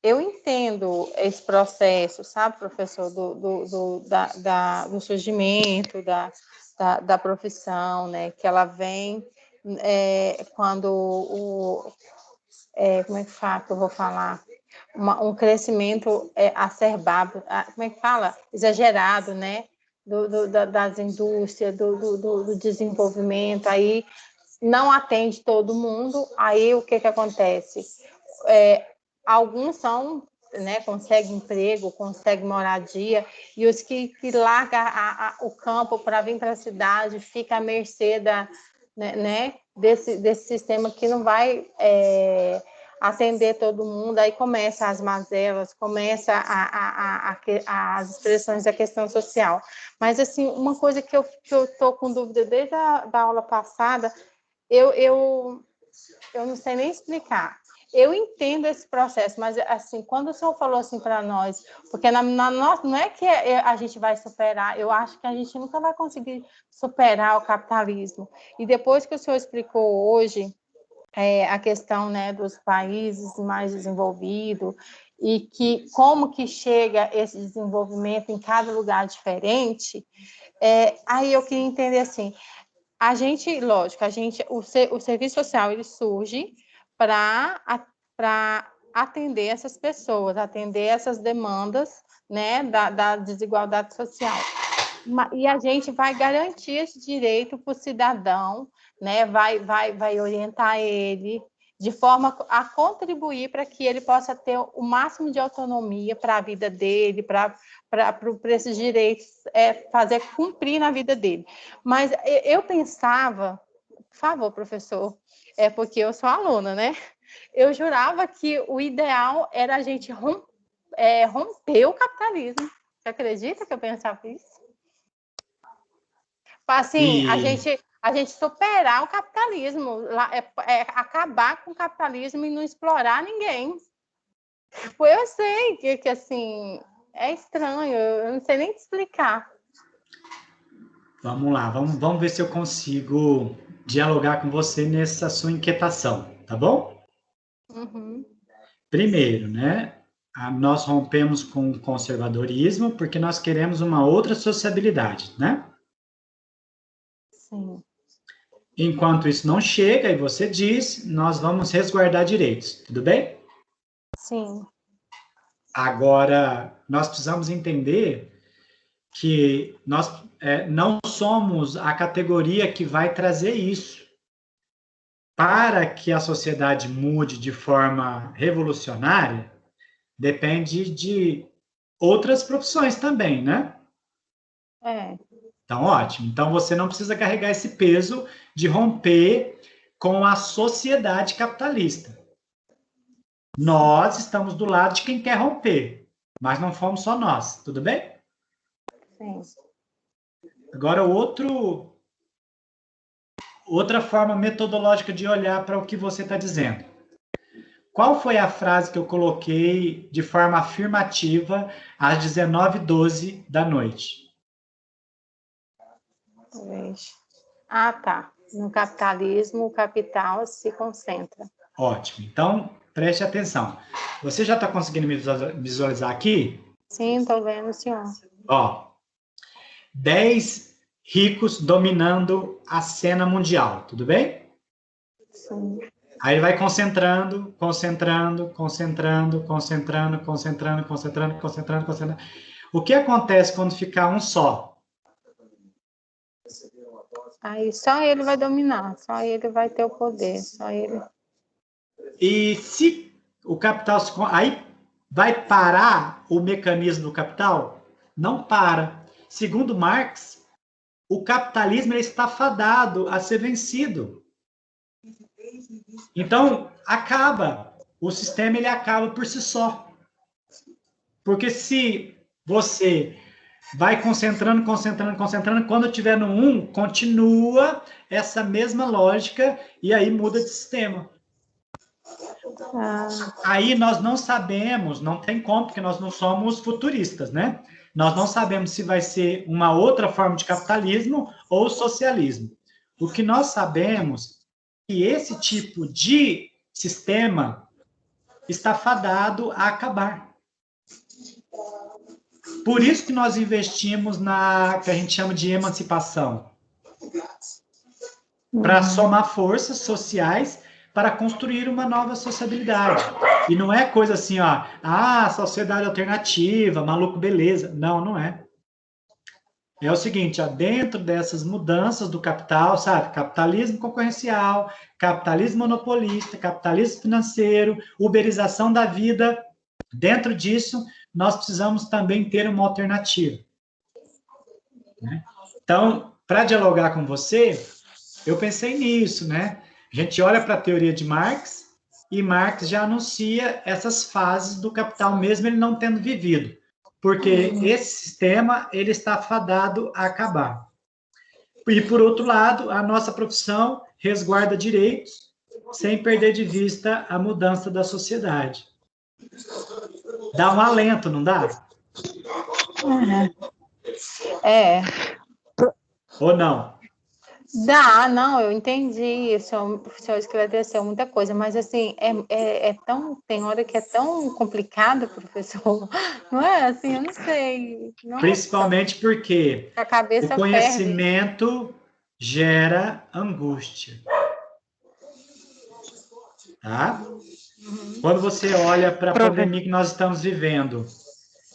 eu entendo esse processo, sabe, professor, do surgimento da profissão, né, que ela vem quando como é que fala, que eu vou falar? Um crescimento acerbado, como é que fala? Exagerado, né? Das indústrias, do desenvolvimento, aí não atende todo mundo, aí o que acontece? Alguns né, conseguem emprego, conseguem moradia, e os que largam o campo para vir para a cidade fica à mercê né, desse sistema que não vai atender todo mundo, aí começa as mazelas, começa as expressões da questão social. Mas, assim, uma coisa que eu estou com dúvida desde a aula passada, eu não sei nem explicar. eu entendo esse processo, mas, assim, quando o senhor falou assim para nós, porque na nossa, não é que a gente vai superar, eu acho que a gente nunca vai conseguir superar o capitalismo. E depois que o senhor explicou hoje a questão, né, dos países mais desenvolvidos e que como que chega esse desenvolvimento em cada lugar diferente, aí eu queria entender assim, a gente, lógico, o serviço social ele surge para atender essas pessoas, atender essas demandas, né, da desigualdade social. E a gente vai garantir esse direito para o cidadão, né, vai orientar ele de forma a contribuir para que ele possa ter o máximo de autonomia para a vida dele, para esses direitos fazer cumprir na vida dele. Mas eu pensava, por favor, professor, porque eu sou aluna, né? Eu jurava que o ideal era a gente romper o capitalismo. Você acredita que eu pensava isso? Assim, a gente superar o capitalismo, acabar com o capitalismo e não explorar ninguém. Eu sei que assim, é estranho, eu não sei nem te explicar. Vamos lá, vamos ver se eu consigo dialogar com você nessa sua inquietação, tá bom? Uhum. Primeiro, né? Nós rompemos com o conservadorismo porque nós queremos uma outra sociabilidade, né? Sim. Enquanto isso não chega, e você diz, nós vamos resguardar direitos, tudo bem? Sim. Agora, nós precisamos entender que nós não somos a categoria que vai trazer isso. Para que a sociedade mude de forma revolucionária, depende de outras profissões também, né? Então, ótimo. Então, você não precisa carregar esse peso de romper com a sociedade capitalista. Nós estamos do lado de quem quer romper, mas não fomos só nós, tudo bem? Sim. Agora, outra forma metodológica de olhar para o que você está dizendo. Qual foi a frase que eu coloquei de forma afirmativa às 19h12 da noite? Ah, tá. No capitalismo, o capital se concentra. Ótimo. Então, preste atenção. Você já está conseguindo me visualizar aqui? Sim, estou vendo, senhor. Ó, 10 ricos dominando a cena mundial, tudo bem? Sim. Aí ele vai concentrando, concentrando, concentrando, concentrando, concentrando, concentrando, concentrando, concentrando. O que acontece quando ficar um só? Aí só ele vai dominar, só ele vai ter o poder, só ele. E se o capital... Aí vai parar o mecanismo do capital? Não para. Segundo Marx, o capitalismo ele está fadado a ser vencido. Então, acaba. O sistema ele acaba por si só. Porque se você vai concentrando, concentrando, concentrando, quando tiver no 1, continua essa mesma lógica e aí muda de sistema. Aí nós não sabemos, não tem como, porque nós não somos futuristas, né? Nós não sabemos se vai ser uma outra forma de capitalismo ou socialismo. O que nós sabemos é que esse tipo de sistema está fadado a acabar. Por isso que nós investimos na que a gente chama de emancipação. Para somar forças sociais para construir uma nova sociabilidade. E não é coisa assim, ó, sociedade alternativa, maluco, beleza. Não, não é. É o seguinte, ó, dentro dessas mudanças do capital, sabe? Capitalismo concorrencial, capitalismo monopolista, capitalismo financeiro, uberização da vida. Dentro disso, nós precisamos também ter uma alternativa. Né? Então, para dialogar com você, eu pensei nisso, né? A gente olha para a teoria de Marx e Marx já anuncia essas fases do capital, mesmo ele não tendo vivido, porque esse sistema ele está fadado a acabar. E, por outro lado, a nossa profissão resguarda direitos sem perder de vista a mudança da sociedade. Dá um alento, não dá? Ou não? Dá, não, eu entendi, o senhor esclareceu muita coisa, mas assim, tem hora que é tão complicado, professor, não é assim, eu não sei. Nossa, Principalmente porque a cabeça o conhecimento gera angústia. Tá? Quando você olha para a pandemia que nós estamos vivendo,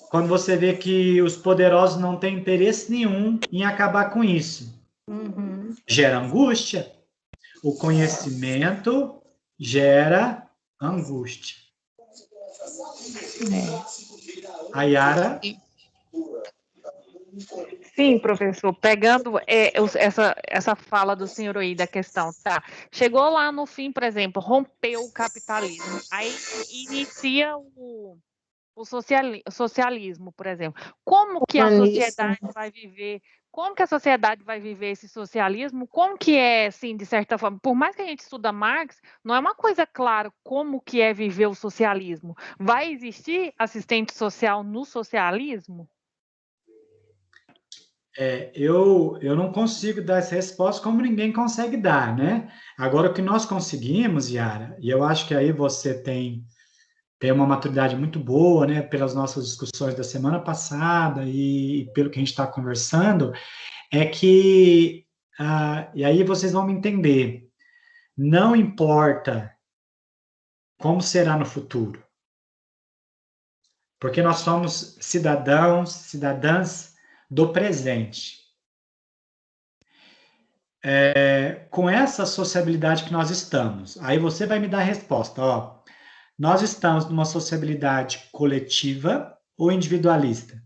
quando você vê que os poderosos não têm interesse nenhum em acabar com isso, gera angústia. O conhecimento gera angústia. A Yara? Sim, professor, pegando essa fala do senhor aí da questão, tá? Chegou lá no fim, por exemplo, rompeu o capitalismo, aí inicia o socialismo, por exemplo. Como que a sociedade vai viver? Como que a sociedade vai viver esse socialismo? Como que é, assim, de certa forma, por mais que a gente estuda Marx, não é uma coisa clara como que é viver o socialismo. Vai existir assistente social no socialismo? Eu não consigo dar essa resposta como ninguém consegue dar, né? Agora, o que nós conseguimos, Yara, e eu acho que aí você tem uma maturidade muito boa, né, pelas nossas discussões da semana passada e pelo que a gente está conversando, é que, e aí vocês vão me entender, não importa como será no futuro, porque nós somos cidadãs do presente. Com essa sociabilidade que nós estamos, aí você vai me dar a resposta, ó. Nós estamos numa sociabilidade coletiva ou individualista?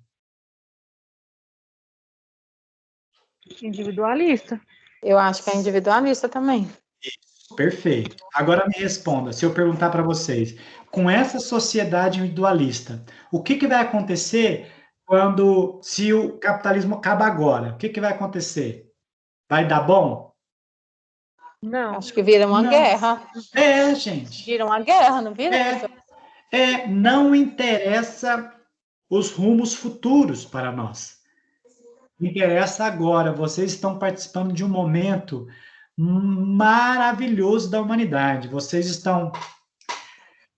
Individualista. Eu acho que é individualista também. Perfeito. Agora me responda, se eu perguntar para vocês, com essa sociedade individualista, o que vai acontecer se o capitalismo acaba agora? O que vai acontecer? Vai dar bom? Não. Acho que vira uma guerra. Gente. Vira uma guerra, não vira? Não interessa os rumos futuros para nós. Interessa agora. Vocês estão participando de um momento maravilhoso da humanidade. Vocês estão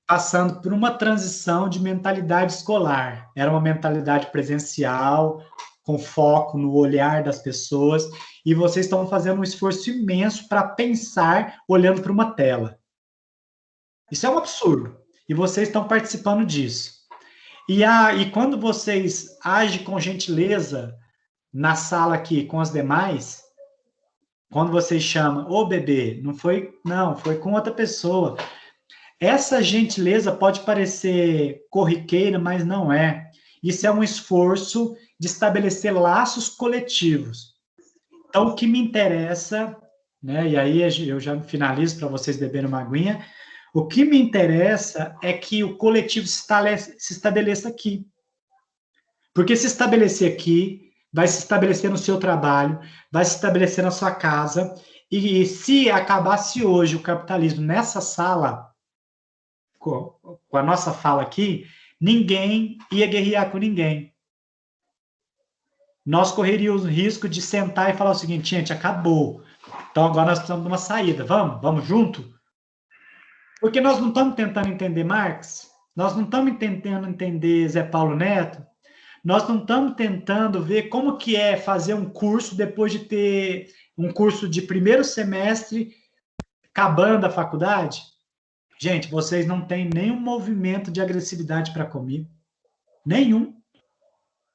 passando por uma transição de mentalidade escolar. Era uma mentalidade presencial, com foco no olhar das pessoas, e vocês estão fazendo um esforço imenso para pensar olhando para uma tela. Isso é um absurdo. E vocês estão participando disso. E quando vocês agem com gentileza na sala aqui com as demais, quando vocês chamam, ô bebê, foi com outra pessoa. Essa gentileza pode parecer corriqueira, mas não é. Isso é um esforço de estabelecer laços coletivos. Então, o que me interessa, né, e aí eu já finalizo para vocês beberem uma aguinha, o que me interessa é que o coletivo se estabeleça aqui. Porque se estabelecer aqui, vai se estabelecer no seu trabalho, vai se estabelecer na sua casa, e se acabasse hoje o capitalismo nessa sala, com a nossa fala aqui, ninguém ia guerrear com ninguém. Nós correríamos o risco de sentar e falar o seguinte, gente, acabou. Então agora nós precisamos de uma saída. Vamos junto? Porque nós não estamos tentando entender Marx, nós não estamos tentando entender Zé Paulo Neto, nós não estamos tentando ver como que é fazer um curso depois de ter um curso de primeiro semestre acabando a faculdade. Gente, vocês não têm nenhum movimento de agressividade para comigo. Nenhum.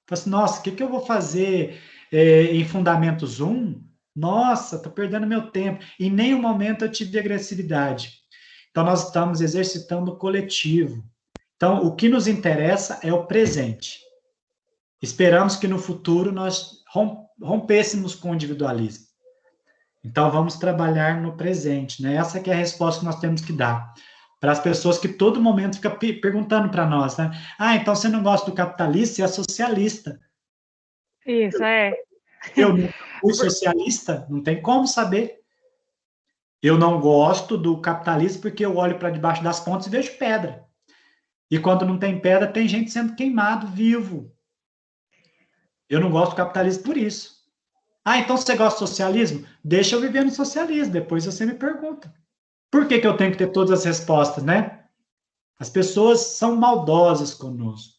Assim, nossa, o que eu vou fazer em Fundamentos 1? Nossa, estou perdendo meu tempo. Em nenhum momento eu tive agressividade. Então, nós estamos exercitando o coletivo. Então, o que nos interessa é o presente. Esperamos que no futuro nós rompêssemos com o individualismo. Então, vamos trabalhar no presente, né? Essa que é a resposta que nós temos que dar para as pessoas que todo momento ficam perguntando para nós, né? Então você não gosta do capitalista, você é socialista. Isso, Eu nunca fui socialista, não tem como saber. Eu não gosto do capitalismo porque eu olho para debaixo das pontes e vejo pedra. E quando não tem pedra, tem gente sendo queimado vivo. Eu não gosto do capitalismo por isso. Ah, então você gosta do socialismo? Deixa eu viver no socialismo, depois você me pergunta. Por que eu tenho que ter todas as respostas, né? As pessoas são maldosas conosco.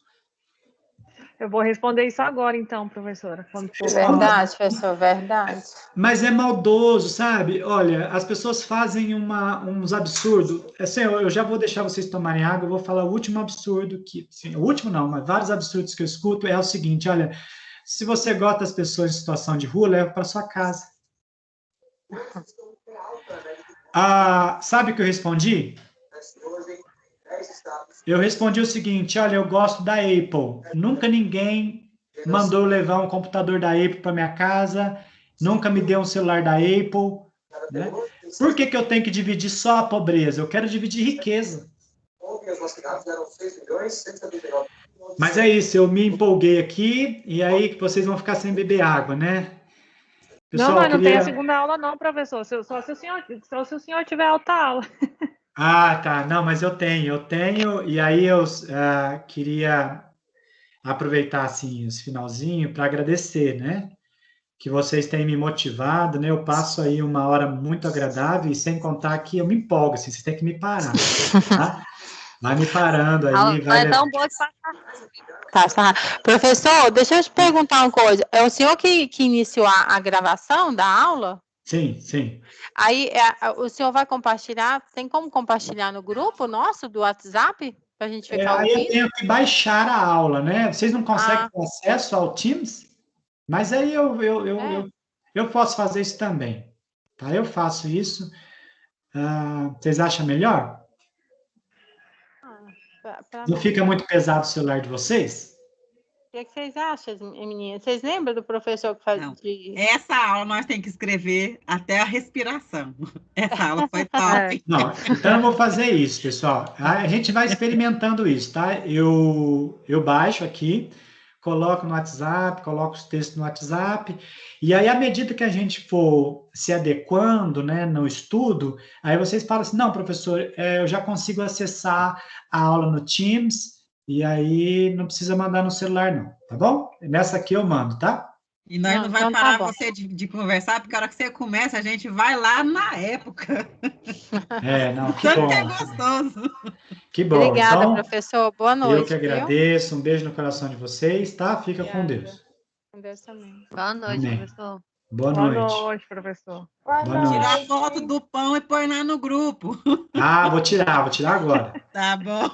Eu vou responder isso agora, então, professora. Quando for Verdade, professor, verdade. Mas é maldoso, sabe? Olha, as pessoas fazem uns absurdos. Assim, eu já vou deixar vocês tomarem água, eu vou falar o último absurdo que... Assim, o último não, mas vários absurdos que eu escuto é o seguinte, olha, se você gosta das pessoas em situação de rua, leva para sua casa. Sabe o que eu respondi? Eu respondi o seguinte, olha, eu gosto da Apple. Nunca ninguém mandou levar um computador da Apple para minha casa, nunca me deu um celular da Apple, né? Por que eu tenho que dividir só a pobreza? Eu quero dividir riqueza. Mas é isso, eu me empolguei aqui, e aí vocês vão ficar sem beber água, né? Pessoal, não, mas não tem a segunda aula não, professor. Só se o senhor tiver alta aula. Ah, tá. Não, mas eu tenho, e aí eu queria aproveitar, assim, esse finalzinho para agradecer, né? Que vocês têm me motivado, né? Eu passo aí uma hora muito agradável e sem contar que eu me empolgo, assim, vocês têm que me parar, tá? Vai me parando aí, vai... É tão boa que Tá. Professor, deixa eu te perguntar uma coisa. É o senhor que iniciou a gravação da aula? Sim, sim. Aí, o senhor vai compartilhar? Tem como compartilhar no grupo nosso do WhatsApp? Para a gente ficar Aí ouvindo? eu tenho que baixar a aula, né? Vocês não conseguem ter acesso ao Teams? Mas aí eu posso fazer isso também, tá? Eu faço isso. Vocês acham melhor? Não fica muito pesado o celular de vocês? O que vocês acham, meninas? Vocês lembram do professor que fazia? Essa aula nós temos que escrever até a respiração. Essa aula foi top. Não, então eu vou fazer isso, pessoal. A gente vai experimentando isso, tá? Eu baixo aqui, coloco no WhatsApp, coloco os textos no WhatsApp, e aí, à medida que a gente for se adequando, né, no estudo, aí vocês falam assim, não, professor, eu já consigo acessar a aula no Teams, e aí não precisa mandar no celular, não, tá bom? Nessa aqui eu mando, tá? E nós não vai parar você de conversar, porque a hora que você começa, a gente vai lá na época. Não, que bom. Que é gostoso. Que bom. Obrigada, então, professor. Boa noite. Eu que agradeço. Um beijo no coração de vocês, tá? Fica com Deus. Com Deus também. Boa noite, Amém. professor. Boa noite. Boa noite, professor. Boa noite. Tira a foto do pão e põe lá no grupo. Vou tirar agora. Tá bom.